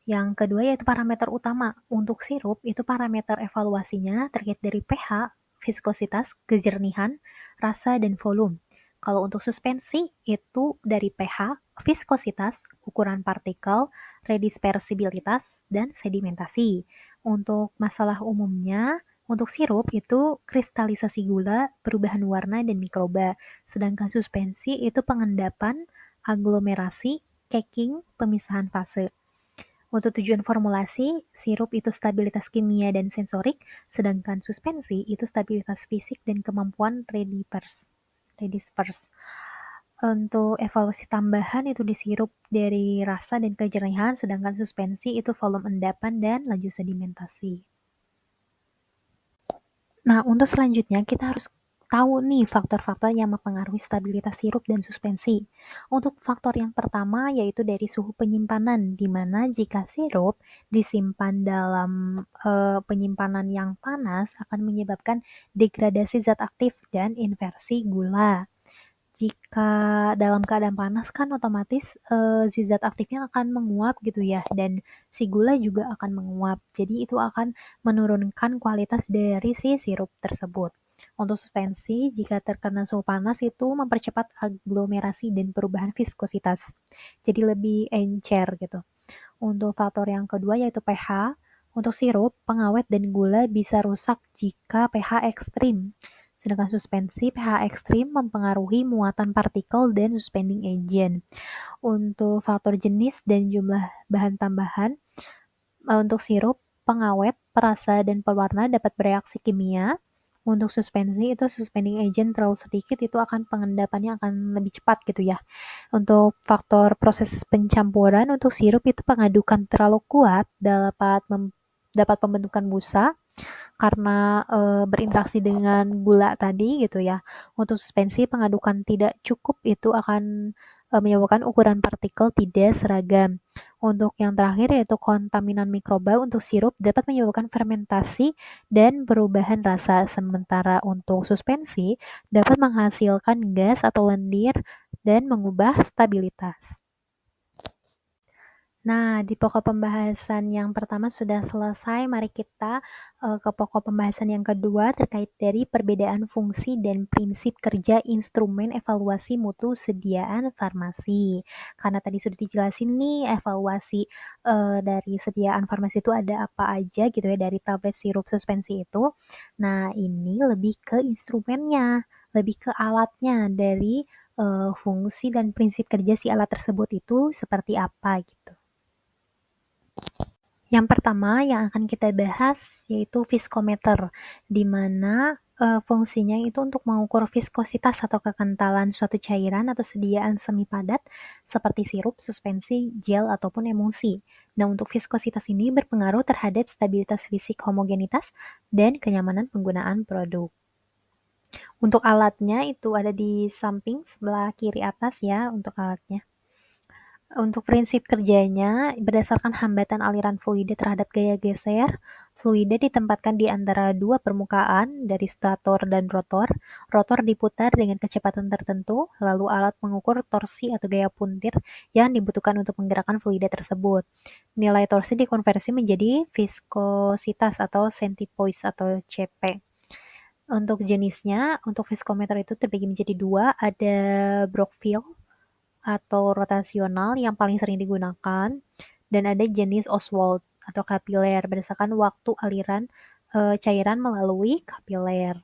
Yang kedua yaitu parameter utama. Untuk sirup itu parameter evaluasinya terkait dari pH, viskositas, kejernihan, rasa, dan volume. Kalau untuk suspensi itu dari pH, viskositas, ukuran partikel, redispersibilitas, dan sedimentasi. Untuk masalah umumnya, untuk sirup itu kristalisasi gula, perubahan warna, dan mikroba. Sedangkan suspensi itu pengendapan, aglomerasi, caking, pemisahan fase. Untuk tujuan formulasi, sirup itu stabilitas kimia dan sensorik, sedangkan suspensi itu stabilitas fisik dan kemampuan redisperse. Untuk evaluasi tambahan itu di sirup dari rasa dan kejernihan, sedangkan suspensi itu volume endapan dan laju sedimentasi. Nah, untuk selanjutnya kita harus tahu nih faktor-faktor yang mempengaruhi stabilitas sirup dan suspensi. Untuk faktor yang pertama yaitu dari suhu penyimpanan, di mana jika sirup disimpan dalam penyimpanan yang panas akan menyebabkan degradasi zat aktif dan inversi gula. Jika dalam keadaan panas kan otomatis si zat aktifnya akan menguap gitu ya, dan si gula juga akan menguap. Jadi itu akan menurunkan kualitas dari si sirup tersebut. Untuk suspensi, jika terkena suhu panas itu mempercepat aglomerasi dan perubahan viskositas. Jadi lebih encer gitu. Untuk faktor yang kedua yaitu pH. Untuk sirup, pengawet dan gula bisa rusak jika pH ekstrim. Sedangkan suspensi, pH ekstrim mempengaruhi muatan partikel dan suspending agent. Untuk faktor jenis dan jumlah bahan tambahan, untuk sirup, pengawet, perasa, dan pewarna dapat bereaksi kimia. Untuk suspensi itu suspending agent terlalu sedikit itu akan pengendapannya akan lebih cepat gitu ya. Untuk faktor proses pencampuran untuk sirup itu pengadukan terlalu kuat dapat pembentukan busa karena berinteraksi dengan gula tadi gitu ya. Untuk suspensi pengadukan tidak cukup itu akan menyebabkan ukuran partikel tidak seragam. Untuk yang terakhir yaitu kontaminan mikroba untuk sirup dapat menyebabkan fermentasi dan perubahan rasa, sementara untuk suspensi dapat menghasilkan gas atau lendir dan mengubah stabilitas. Nah, di pokok pembahasan yang pertama sudah selesai, mari kita ke pokok pembahasan yang kedua terkait dari perbedaan fungsi dan prinsip kerja instrumen evaluasi mutu sediaan farmasi. Karena tadi sudah dijelasin nih evaluasi dari sediaan farmasi itu ada apa aja gitu ya dari tablet sirup suspensi itu. Nah, ini lebih ke instrumennya, lebih ke alatnya dari fungsi dan prinsip kerja si alat tersebut itu seperti apa gitu. Yang pertama yang akan kita bahas yaitu viskometer, di mana fungsinya itu untuk mengukur viskositas atau kekentalan suatu cairan atau sediaan semi padat seperti sirup, suspensi, gel, ataupun emulsi. Nah, untuk viskositas ini berpengaruh terhadap stabilitas fisik homogenitas dan kenyamanan penggunaan produk. Untuk alatnya itu ada di samping sebelah kiri atas ya untuk alatnya. Untuk prinsip kerjanya, berdasarkan hambatan aliran fluida terhadap gaya geser, fluida ditempatkan di antara dua permukaan dari stator dan rotor. Rotor diputar dengan kecepatan tertentu, lalu alat mengukur torsi atau gaya puntir yang dibutuhkan untuk menggerakkan fluida tersebut. Nilai torsi dikonversi menjadi viskositas atau centipoise atau CP. Untuk jenisnya, untuk viskometer itu terbagi menjadi dua, ada Brockfield atau rotasional yang paling sering digunakan, dan ada jenis Oswald atau kapiler berdasarkan waktu aliran cairan melalui kapiler.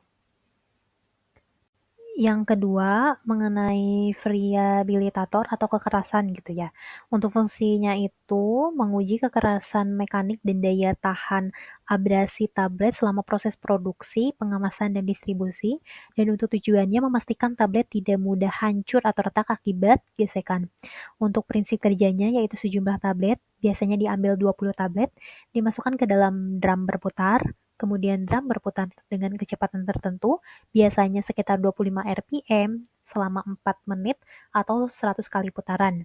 Yang kedua, mengenai variabilitator atau kekerasan gitu ya. Untuk fungsinya itu menguji kekerasan mekanik dan daya tahan abrasi tablet selama proses produksi, pengemasan, dan distribusi. Dan untuk tujuannya memastikan tablet tidak mudah hancur atau retak akibat gesekan. Untuk prinsip kerjanya yaitu sejumlah tablet, biasanya diambil 20 tablet, dimasukkan ke dalam drum berputar, kemudian drum berputar dengan kecepatan tertentu, biasanya sekitar 25 rpm, selama 4 menit atau 100 kali putaran.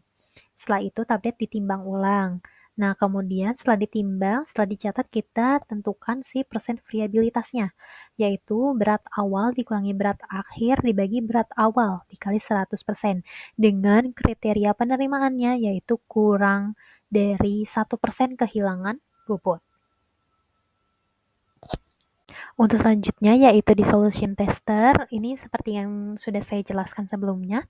Setelah itu tablet ditimbang ulang. Nah, kemudian setelah ditimbang, setelah dicatat kita tentukan si persen variabilitasnya, yaitu berat awal dikurangi berat akhir dibagi berat awal dikali 100%, dengan kriteria penerimaannya yaitu kurang dari 1% kehilangan bobot. Untuk selanjutnya yaitu dissolution tester, ini seperti yang sudah saya jelaskan sebelumnya.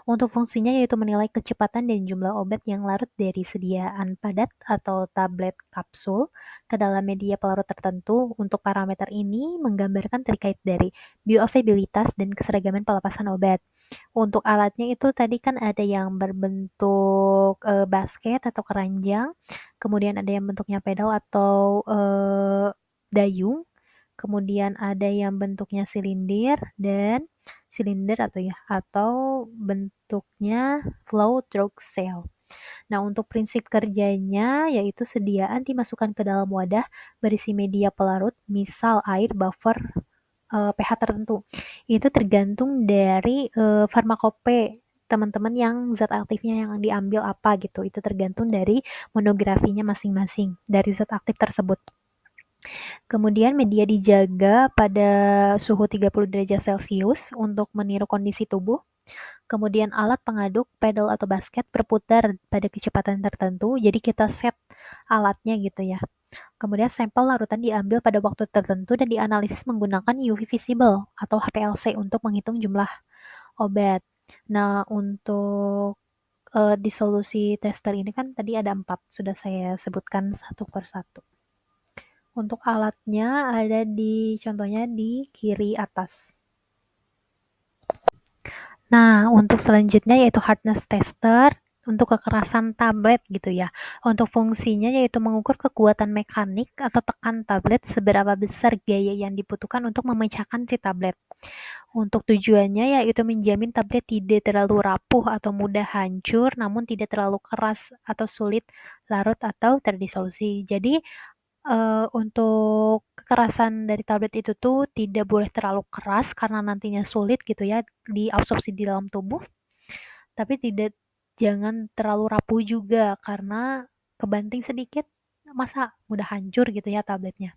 Untuk fungsinya yaitu menilai kecepatan dan jumlah obat yang larut dari sediaan padat atau tablet kapsul ke dalam media pelarut tertentu. Untuk parameter ini menggambarkan terkait dari bioavailabilitas dan keseragaman pelepasan obat. Untuk alatnya itu tadi kan ada yang berbentuk basket atau keranjang, kemudian ada yang bentuknya pedal atau dayung, kemudian ada yang bentuknya silinder atau bentuknya flow through cell. Nah, untuk prinsip kerjanya yaitu sediaan dimasukkan ke dalam wadah berisi media pelarut, misal air, buffer, pH tertentu. Itu tergantung dari farmakope teman-teman yang zat aktifnya yang diambil apa gitu. Itu tergantung dari monografinya masing-masing dari zat aktif tersebut. Kemudian media dijaga pada suhu 30 derajat Celcius untuk meniru kondisi tubuh. Kemudian alat pengaduk pedal atau basket berputar pada kecepatan tertentu, jadi kita set alatnya gitu ya. Kemudian sampel larutan diambil pada waktu tertentu dan dianalisis menggunakan UV visible atau HPLC untuk menghitung jumlah obat. Nah, untuk disolusi tester ini kan tadi ada 4, sudah saya sebutkan satu per satu. Untuk alatnya ada contohnya di kiri atas. Nah, untuk selanjutnya yaitu hardness tester untuk kekerasan tablet gitu ya. Untuk fungsinya yaitu mengukur kekuatan mekanik atau tekan tablet seberapa besar gaya yang dibutuhkan untuk memecahkan si tablet. Untuk tujuannya yaitu menjamin tablet tidak terlalu rapuh atau mudah hancur, namun tidak terlalu keras atau sulit larut atau terdisolusi. Jadi untuk kekerasan dari tablet itu tuh tidak boleh terlalu keras karena nantinya sulit gitu ya diabsorpsi di dalam tubuh, tapi jangan terlalu rapuh juga karena kebanting sedikit masa mudah hancur gitu ya tabletnya.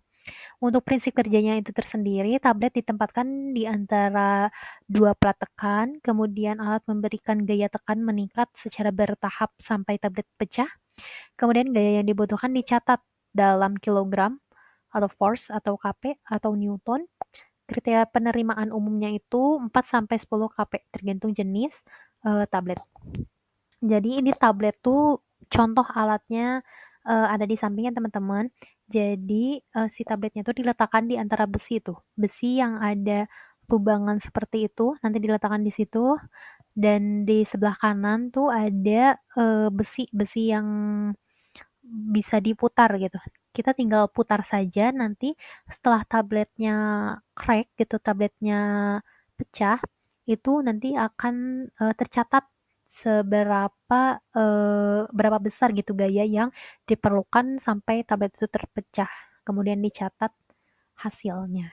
Untuk prinsip kerjanya itu tersendiri, tablet ditempatkan di antara dua plat tekan, kemudian alat memberikan gaya tekan meningkat secara bertahap sampai tablet pecah. Kemudian gaya yang dibutuhkan dicatat dalam kilogram atau force atau kp atau newton. Kriteria penerimaan umumnya itu 4 sampai 10 kp tergantung jenis tablet. Jadi ini tablet tuh contoh alatnya ada di sampingnya teman-teman. Jadi si tabletnya tuh diletakkan di antara besi tuh. Besi yang ada lubangan seperti itu nanti diletakkan di situ, dan di sebelah kanan tuh ada besi-besi yang bisa diputar gitu. Kita tinggal putar saja, nanti setelah tabletnya crack gitu, tabletnya pecah, itu nanti akan tercatat berapa besar gitu gaya yang diperlukan sampai tablet itu terpecah. Kemudian dicatat hasilnya.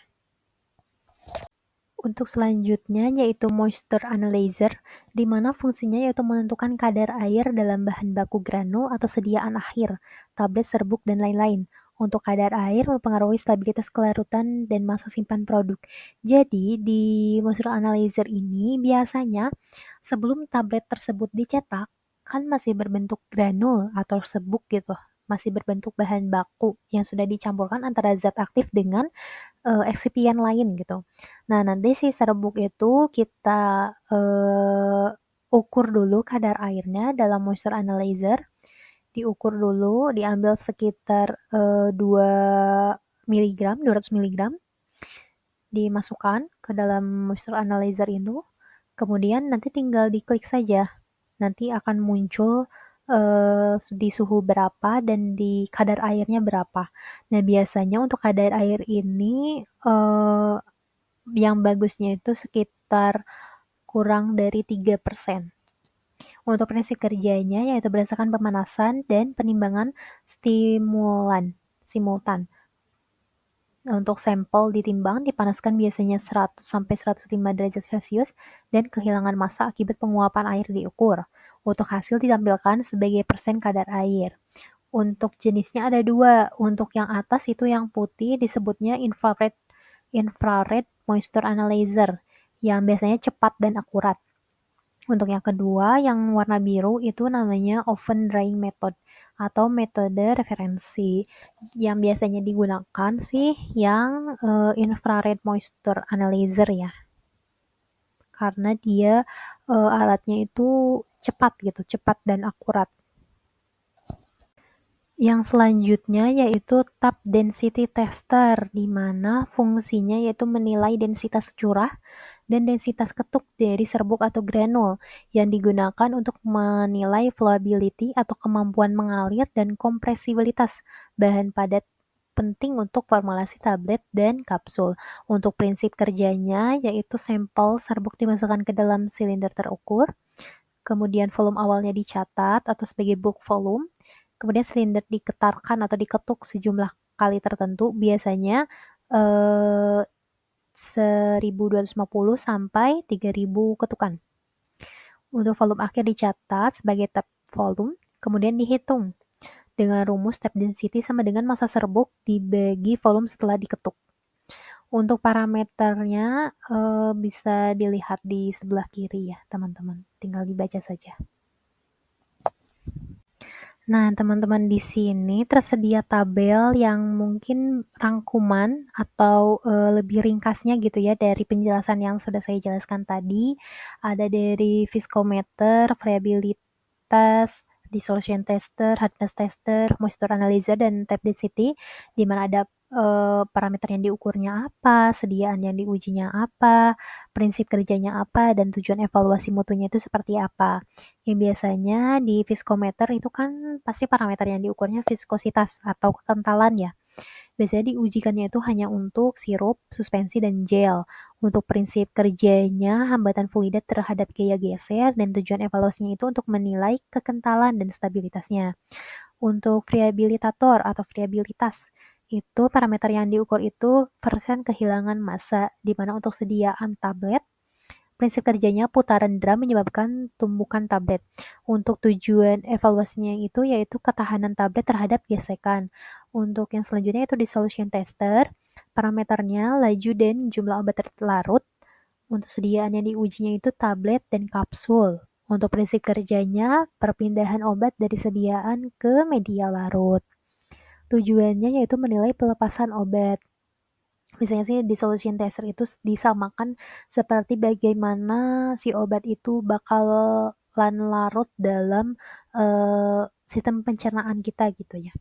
Untuk selanjutnya yaitu moisture analyzer, di mana fungsinya yaitu menentukan kadar air dalam bahan baku granul atau sediaan akhir, tablet, serbuk, dan lain-lain. Untuk kadar air mempengaruhi stabilitas kelarutan dan masa simpan produk. Jadi di moisture analyzer ini biasanya sebelum tablet tersebut dicetak kan masih berbentuk granul atau serbuk gitu, masih berbentuk bahan baku yang sudah dicampurkan antara zat aktif dengan eksipien lain gitu. Nah, nanti si serbuk itu kita ukur dulu kadar airnya dalam moisture analyzer. Diukur dulu, diambil sekitar 200 miligram, dimasukkan ke dalam moisture analyzer itu. Kemudian nanti tinggal diklik saja. Nanti akan muncul di suhu berapa dan di kadar airnya berapa. Nah, biasanya untuk kadar air ini yang bagusnya itu sekitar kurang dari 3%. Untuk prinsip kerjanya yaitu berdasarkan pemanasan dan penimbangan simultan. Untuk sampel ditimbang, dipanaskan biasanya 100 sampai 105 derajat Celcius dan kehilangan massa akibat penguapan air diukur. Untuk hasil ditampilkan sebagai persen kadar air. Untuk jenisnya ada dua. Untuk yang atas itu yang putih disebutnya infrared moisture analyzer yang biasanya cepat dan akurat. Untuk yang kedua, yang warna biru itu namanya oven drying method atau metode referensi. Yang biasanya digunakan sih yang infrared moisture analyzer ya. Karena dia alatnya itu cepat gitu, cepat dan akurat. Yang selanjutnya yaitu tap density tester, di mana fungsinya yaitu menilai densitas curah dan densitas ketuk dari serbuk atau granul yang digunakan untuk menilai flowability atau kemampuan mengalir dan kompresibilitas bahan padat penting untuk formulasi tablet dan kapsul. Untuk prinsip kerjanya yaitu sampel serbuk dimasukkan ke dalam silinder terukur, kemudian volume awalnya dicatat atau sebagai bulk volume, kemudian silinder diketarkan atau diketuk sejumlah kali tertentu, biasanya 1250 sampai 3000 ketukan. Untuk volume akhir dicatat sebagai tap volume, kemudian dihitung dengan rumus tap density sama dengan massa serbuk dibagi volume setelah diketuk. Untuk parameternya bisa dilihat di sebelah kiri ya teman-teman, tinggal dibaca saja. Nah, teman-teman di sini tersedia tabel yang mungkin rangkuman atau lebih ringkasnya gitu ya dari penjelasan yang sudah saya jelaskan tadi. Ada dari viskometer, variabilitas, dissolution tester, hardness tester, moisture analyzer, dan tap density, di mana ada parameter yang diukurnya apa, sediaan yang diujinya apa, prinsip kerjanya apa, dan tujuan evaluasi mutunya itu seperti apa. Yang biasanya di viskometer itu kan pasti parameter yang diukurnya viskositas atau kekentalan ya. Biasanya diujikannya itu hanya untuk sirup, suspensi, dan gel. Untuk prinsip kerjanya hambatan fluida terhadap gaya geser dan tujuan evaluasinya itu untuk menilai kekentalan dan stabilitasnya. Untuk variabilitator atau variabilitas, itu parameter yang diukur itu persen kehilangan massa, di mana untuk sediaan tablet, prinsip kerjanya putaran drum menyebabkan tumbukan tablet. Untuk tujuan evaluasinya itu yaitu ketahanan tablet terhadap gesekan. Untuk yang selanjutnya itu dissolution tester, parameternya laju dan jumlah obat larut. Untuk sediaan yang diujinya itu tablet dan kapsul. Untuk prinsip kerjanya perpindahan obat dari sediaan ke media larut. Tujuannya yaitu menilai pelepasan obat. Misalnya sih dissolution tester itu disamakan seperti bagaimana si obat itu bakalan larut dalam sistem pencernaan kita gitu ya.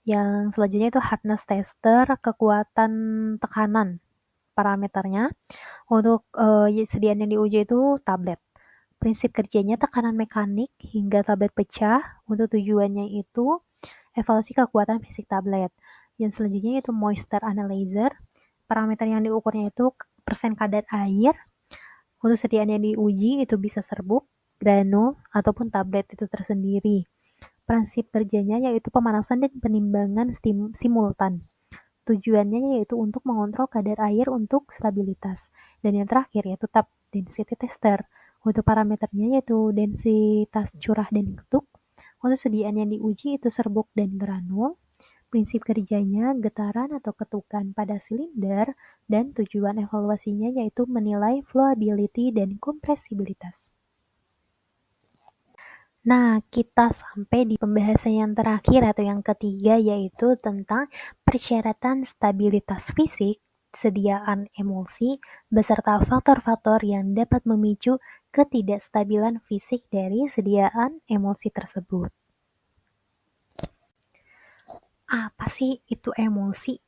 Yang selanjutnya itu hardness tester, kekuatan tekanan parameternya. Untuk sediaan yang diuji itu tablet. Prinsip kerjanya tekanan mekanik hingga tablet pecah. Untuk tujuannya itu evaluasi kekuatan fisik tablet. Yang selanjutnya itu moisture analyzer. Parameter yang diukurnya itu persen kadar air. Untuk sediaan yang diuji itu bisa serbuk, granul, ataupun tablet itu tersendiri. Prinsip kerjanya yaitu pemanasan dan penimbangan simultan. Tujuannya yaitu untuk mengontrol kadar air untuk stabilitas. Dan yang terakhir yaitu tap density tester. Untuk parameternya yaitu densitas curah dan ketuk. Untuk sediaan yang diuji itu serbuk dan granul. Prinsip kerjanya getaran atau ketukan pada silinder dan tujuan evaluasinya yaitu menilai flowability dan kompresibilitas. Nah, kita sampai di pembahasan yang terakhir atau yang ketiga yaitu tentang persyaratan stabilitas fisik, sediaan emulsi, beserta faktor-faktor yang dapat memicu ketidakstabilan fisik dari sediaan emulsi tersebut. Apa sih itu emulsi?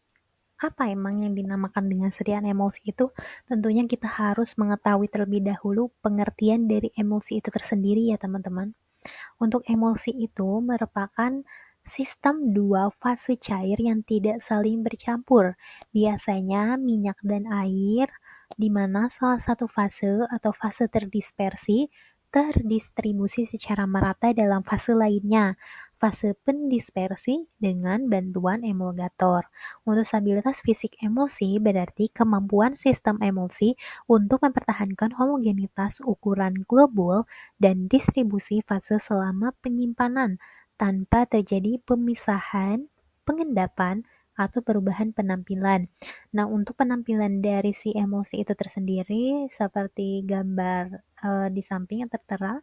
Apa emang yang dinamakan dengan sediaan emulsi itu? Tentunya kita harus mengetahui terlebih dahulu pengertian dari emulsi itu tersendiri ya teman-teman. Untuk emulsi itu merupakan sistem dua fase cair yang tidak saling bercampur, biasanya minyak dan air, di mana salah satu fase atau fase terdistribusi secara merata dalam fase lainnya. fase pendispersi dengan bantuan emulgator. Untuk stabilitas fisik emosi berarti kemampuan sistem emosi untuk mempertahankan homogenitas ukuran globul dan distribusi fase selama penyimpanan tanpa terjadi pemisahan, pengendapan, atau perubahan penampilan. Nah, untuk penampilan dari si emosi itu tersendiri seperti gambar di samping yang tertera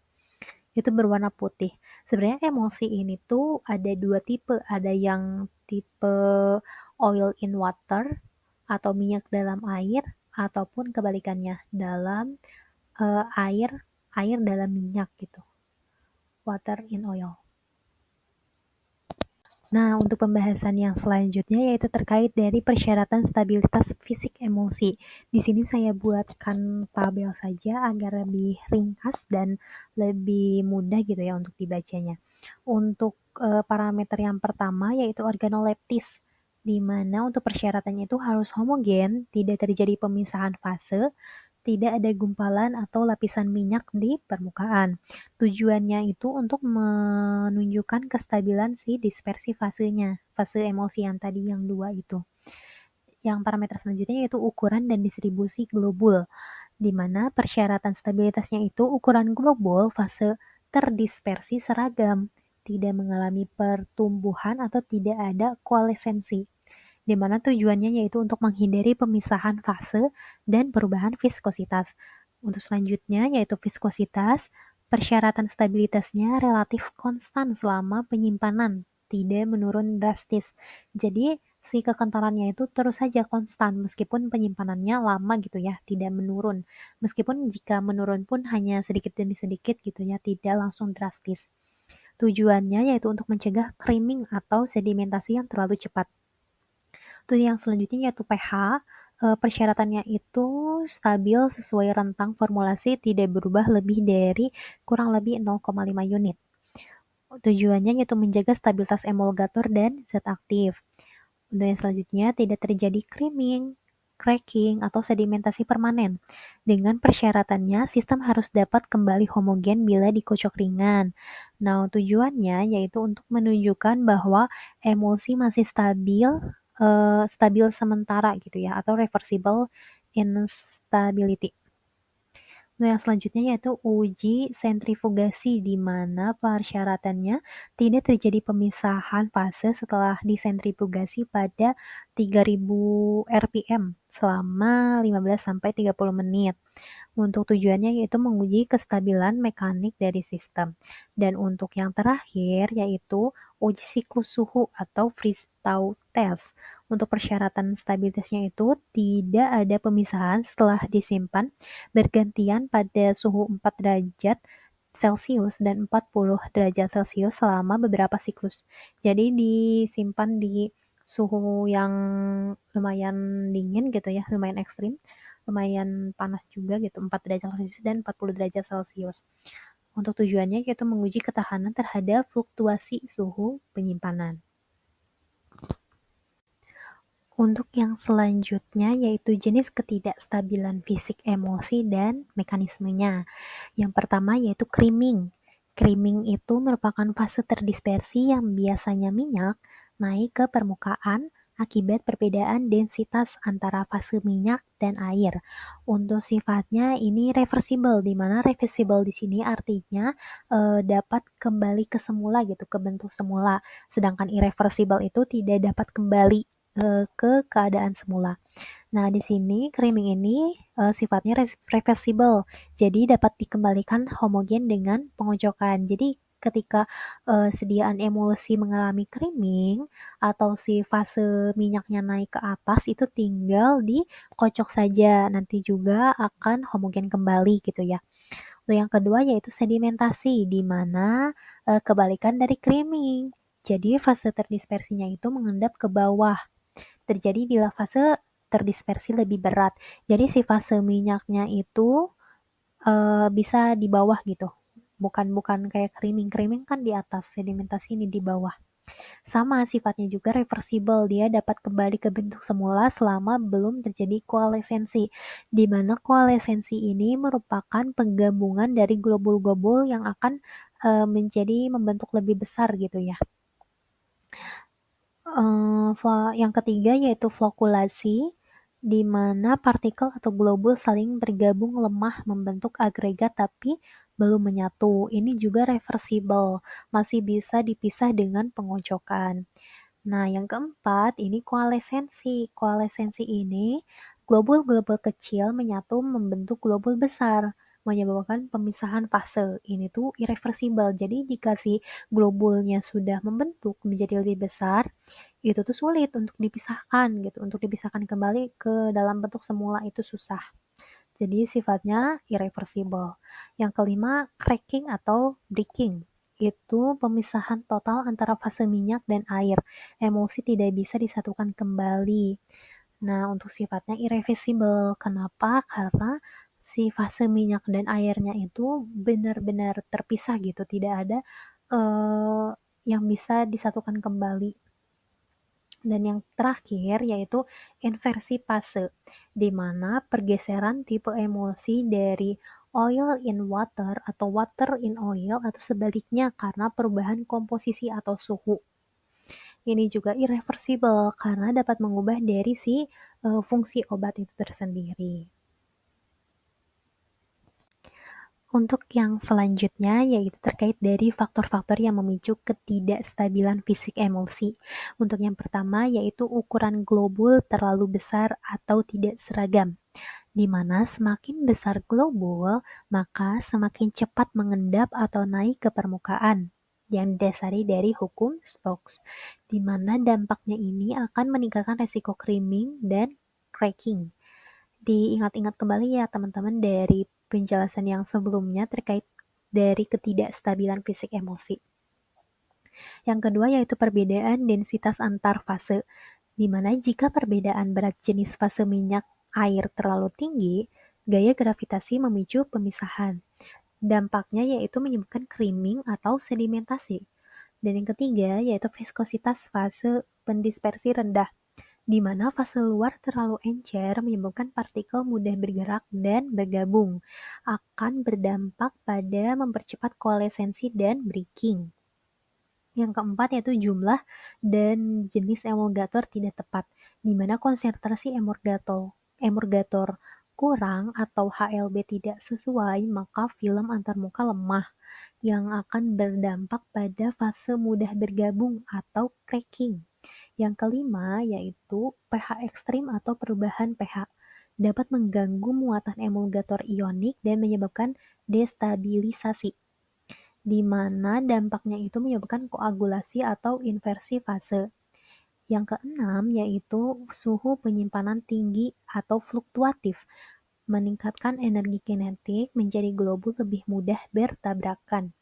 itu berwarna putih. Sebenarnya emosi ini tuh ada dua tipe, ada yang tipe oil in water atau minyak dalam air, ataupun kebalikannya dalam air air dalam minyak gitu, water in oil. Nah, untuk pembahasan yang selanjutnya yaitu terkait dari persyaratan stabilitas fisik emosi. Di sini saya buatkan tabel saja agar lebih ringkas dan lebih mudah gitu ya untuk dibacanya. Untuk parameter yang pertama yaitu organoleptis, di mana untuk persyaratannya itu harus homogen, tidak terjadi pemisahan fase, tidak ada gumpalan atau lapisan minyak di permukaan. Tujuannya itu untuk menunjukkan kestabilan si dispersi fasenya, fase emosi yang tadi yang dua itu. Yang parameter selanjutnya yaitu ukuran dan distribusi globul, di mana persyaratan stabilitasnya itu ukuran globul fase terdispersi seragam, tidak mengalami pertumbuhan atau tidak ada koalesensi, di mana tujuannya yaitu untuk menghindari pemisahan fase dan perubahan viskositas. Untuk selanjutnya yaitu viskositas, persyaratan stabilitasnya relatif konstan selama penyimpanan, tidak menurun drastis. Jadi si kekentalannya itu terus saja konstan meskipun penyimpanannya lama gitu ya, tidak menurun. Meskipun jika menurun pun hanya sedikit demi sedikit gitu ya, tidak langsung drastis. Tujuannya yaitu untuk mencegah creaming atau sedimentasi yang terlalu cepat. Terus yang selanjutnya yaitu pH, persyaratannya itu stabil sesuai rentang formulasi tidak berubah lebih dari kurang lebih 0,5 unit. Tujuannya yaitu menjaga stabilitas emulgator dan zat aktif. Untuk yang selanjutnya tidak terjadi creaming, cracking, atau sedimentasi permanen. Dengan persyaratannya, sistem harus dapat kembali homogen bila dikocok ringan. Nah, tujuannya yaitu untuk menunjukkan bahwa emulsi masih stabil, stabil sementara gitu ya, atau reversible instability. Nah, yang selanjutnya yaitu uji sentrifugasi, di mana persyaratannya tidak terjadi pemisahan fase setelah disentrifugasi pada 3000 rpm selama 15-30 menit. Untuk tujuannya yaitu menguji kestabilan mekanik dari sistem. Dan untuk yang terakhir yaitu uji siklus suhu atau Freeze-Thaw test. Untuk persyaratan stabilitasnya itu tidak ada pemisahan setelah disimpan bergantian pada suhu 4 derajat Celcius dan 40 derajat Celcius selama beberapa siklus. Jadi disimpan di suhu yang lumayan dingin gitu ya, lumayan ekstrim, lumayan panas juga gitu, 4 derajat Celcius dan 40 derajat Celcius. Untuk tujuannya yaitu menguji ketahanan terhadap fluktuasi suhu penyimpanan. Untuk yang selanjutnya yaitu jenis ketidakstabilan fisik emosi dan mekanismenya. Yang pertama yaitu creaming. Creaming itu merupakan fase terdispersi yang biasanya minyak naik ke permukaan akibat perbedaan densitas antara fase minyak dan air. Untuk sifatnya ini reversible, di mana reversible di sini artinya dapat kembali ke semula gitu, ke bentuk semula. Sedangkan irreversible itu tidak dapat kembali ke keadaan semula. Nah, di sini creaming ini sifatnya reversible, jadi dapat dikembalikan homogen dengan pengocokan. Jadi ketika sediaan emulsi mengalami creaming atau si fase minyaknya naik ke atas itu tinggal dikocok saja, nanti juga akan homogen kembali gitu ya. Lalu yang kedua yaitu sedimentasi, di mana kebalikan dari creaming. Jadi fase terdispersinya itu mengendap ke bawah, terjadi bila fase terdispersi lebih berat. Jadi si fase minyaknya itu bisa di bawah gitu. Bukan kayak creaming kan di atas, sedimentasi ini di bawah. Sama sifatnya juga reversible, dia dapat kembali ke bentuk semula selama belum terjadi koalesensi, di mana koalesensi ini merupakan penggabungan dari globul-globul yang akan menjadi membentuk lebih besar gitu ya. Yang ketiga yaitu flokulasi, di mana partikel atau globul saling bergabung lemah membentuk agregat tapi belum menyatu. Ini juga reversible, masih bisa dipisah dengan pengocokan. Nah, yang keempat ini koalesensi. Koalesensi ini globul-globul kecil menyatu membentuk globul besar, menyebabkan pemisahan fase. Ini tuh irreversible. Jadi jika si globulnya sudah membentuk menjadi lebih besar, itu tuh sulit untuk dipisahkan gitu. Untuk dipisahkan kembali ke dalam bentuk semula itu susah. Jadi sifatnya irreversible. Yang kelima, cracking atau breaking. Itu pemisahan total antara fase minyak dan air. Emulsi tidak bisa disatukan kembali. Nah, untuk sifatnya irreversible. Kenapa? Karena si fase minyak dan airnya itu benar-benar terpisah gitu. Tidak ada eh, yang bisa disatukan kembali. Dan yang terakhir yaitu inversi fase, di mana pergeseran tipe emulsi dari oil in water atau water in oil atau sebaliknya karena perubahan komposisi atau suhu. Ini juga irreversible karena dapat mengubah dari si fungsi obat itu tersendiri. Untuk yang selanjutnya yaitu terkait dari faktor-faktor yang memicu ketidakstabilan fisik emulsi. Untuk yang pertama yaitu ukuran globul terlalu besar atau tidak seragam, di mana semakin besar globul, maka semakin cepat mengendap atau naik ke permukaan yang didasari dari hukum Stokes, di mana dampaknya ini akan meningkatkan resiko creaming dan cracking. Diingat-ingat kembali ya teman-teman dari penjelasan yang sebelumnya terkait dari ketidakstabilan fisik emosi. Yang kedua yaitu perbedaan densitas antar fase, di mana jika perbedaan berat jenis fase minyak air terlalu tinggi, gaya gravitasi memicu pemisahan. Dampaknya yaitu menyebabkan creaming atau sedimentasi. Dan yang ketiga yaitu viskositas fase pendispersi rendah, di mana fase luar terlalu encer menyebabkan partikel mudah bergerak dan bergabung, akan berdampak pada mempercepat koalesensi dan breaking. Yang keempat yaitu jumlah dan jenis emulgator tidak tepat, di mana konsentrasi emulgator kurang atau HLB tidak sesuai, maka film antarmuka lemah yang akan berdampak pada fase mudah bergabung atau cracking. Yang kelima yaitu pH ekstrim atau perubahan pH dapat mengganggu muatan emulgator ionik dan menyebabkan destabilisasi, di mana dampaknya itu menyebabkan koagulasi atau inversi fase. Yang keenam yaitu suhu penyimpanan tinggi atau fluktuatif, meningkatkan energi kinetik menjadi globul lebih mudah bertabrakan.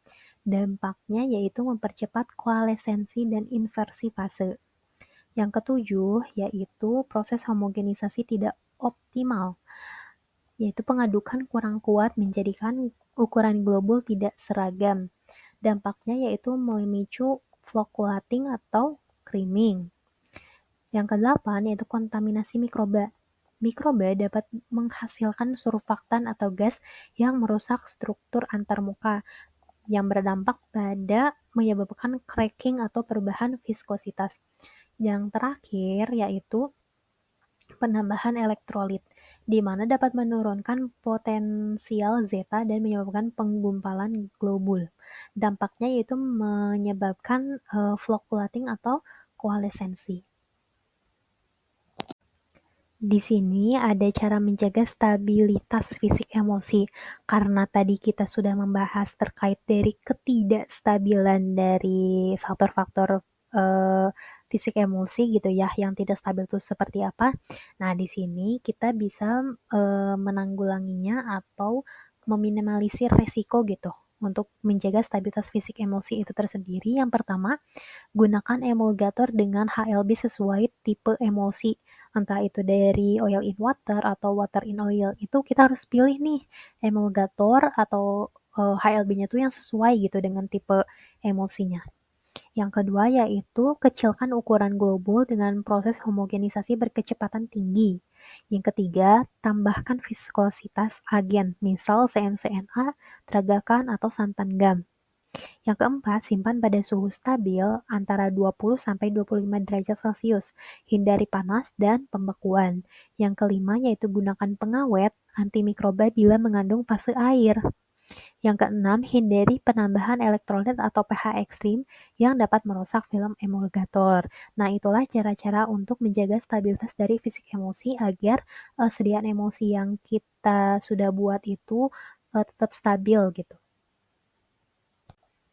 Dampaknya yaitu mempercepat koalesensi dan inversi fase. Yang ketujuh yaitu proses homogenisasi tidak optimal, yaitu pengadukan kurang kuat menjadikan ukuran globul tidak seragam. Dampaknya yaitu memicu floculating atau creaming. Yang kedelapan yaitu kontaminasi mikroba. Mikroba dapat menghasilkan surfaktan atau gas yang merusak struktur antarmuka yang berdampak pada menyebabkan cracking atau perubahan viskositas. Yang terakhir yaitu penambahan elektrolit, di mana dapat menurunkan potensial zeta dan menyebabkan penggumpalan globul. Dampaknya yaitu menyebabkan flocculating atau koalesensi. Di sini ada cara menjaga stabilitas fisik emosi. Karena tadi kita sudah membahas terkait dari ketidakstabilan dari faktor-faktor fisik emosi gitu ya, yang tidak stabil itu seperti apa. Nah, di sini kita bisa menanggulanginya atau meminimalisir resiko gitu untuk menjaga stabilitas fisik emosi itu tersendiri. Yang pertama, gunakan emulgator dengan HLB sesuai tipe emosi, entah itu dari oil in water atau water in oil. Itu kita harus pilih nih emulgator atau HLB-nya tuh yang sesuai gitu dengan tipe emulsinya. Yang kedua yaitu kecilkan ukuran globul dengan proses homogenisasi berkecepatan tinggi. Yang ketiga, tambahkan viskositas agen, misal CnCnA, tragakan, atau santan gam. Yang keempat, simpan pada suhu stabil antara 20 sampai 25 derajat Celcius. Hindari panas dan pembekuan. Yang kelima yaitu gunakan pengawet antimikroba bila mengandung fase air. Yang keenam, hindari penambahan elektrolit atau pH ekstrim yang dapat merusak film emulgator. Nah, itulah cara-cara untuk menjaga stabilitas dari fisik emosi agar sediaan emosi yang kita sudah buat itu tetap stabil gitu.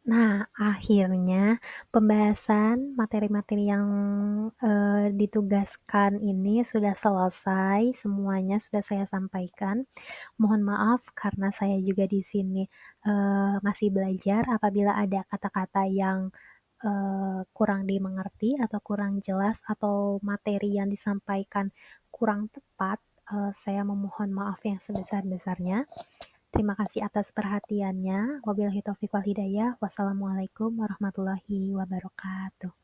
Nah, akhirnya pembahasan materi-materi yang ditugaskan ini sudah selesai, semuanya sudah saya sampaikan. Mohon maaf karena saya juga di sini masih belajar. Apabila ada kata-kata yang kurang dimengerti atau kurang jelas atau materi yang disampaikan kurang tepat, saya memohon maaf yang sebesar-besarnya. Terima kasih atas perhatiannya. Wabillahi taufiq wal hidayah. Wassalamualaikum warahmatullahi wabarakatuh.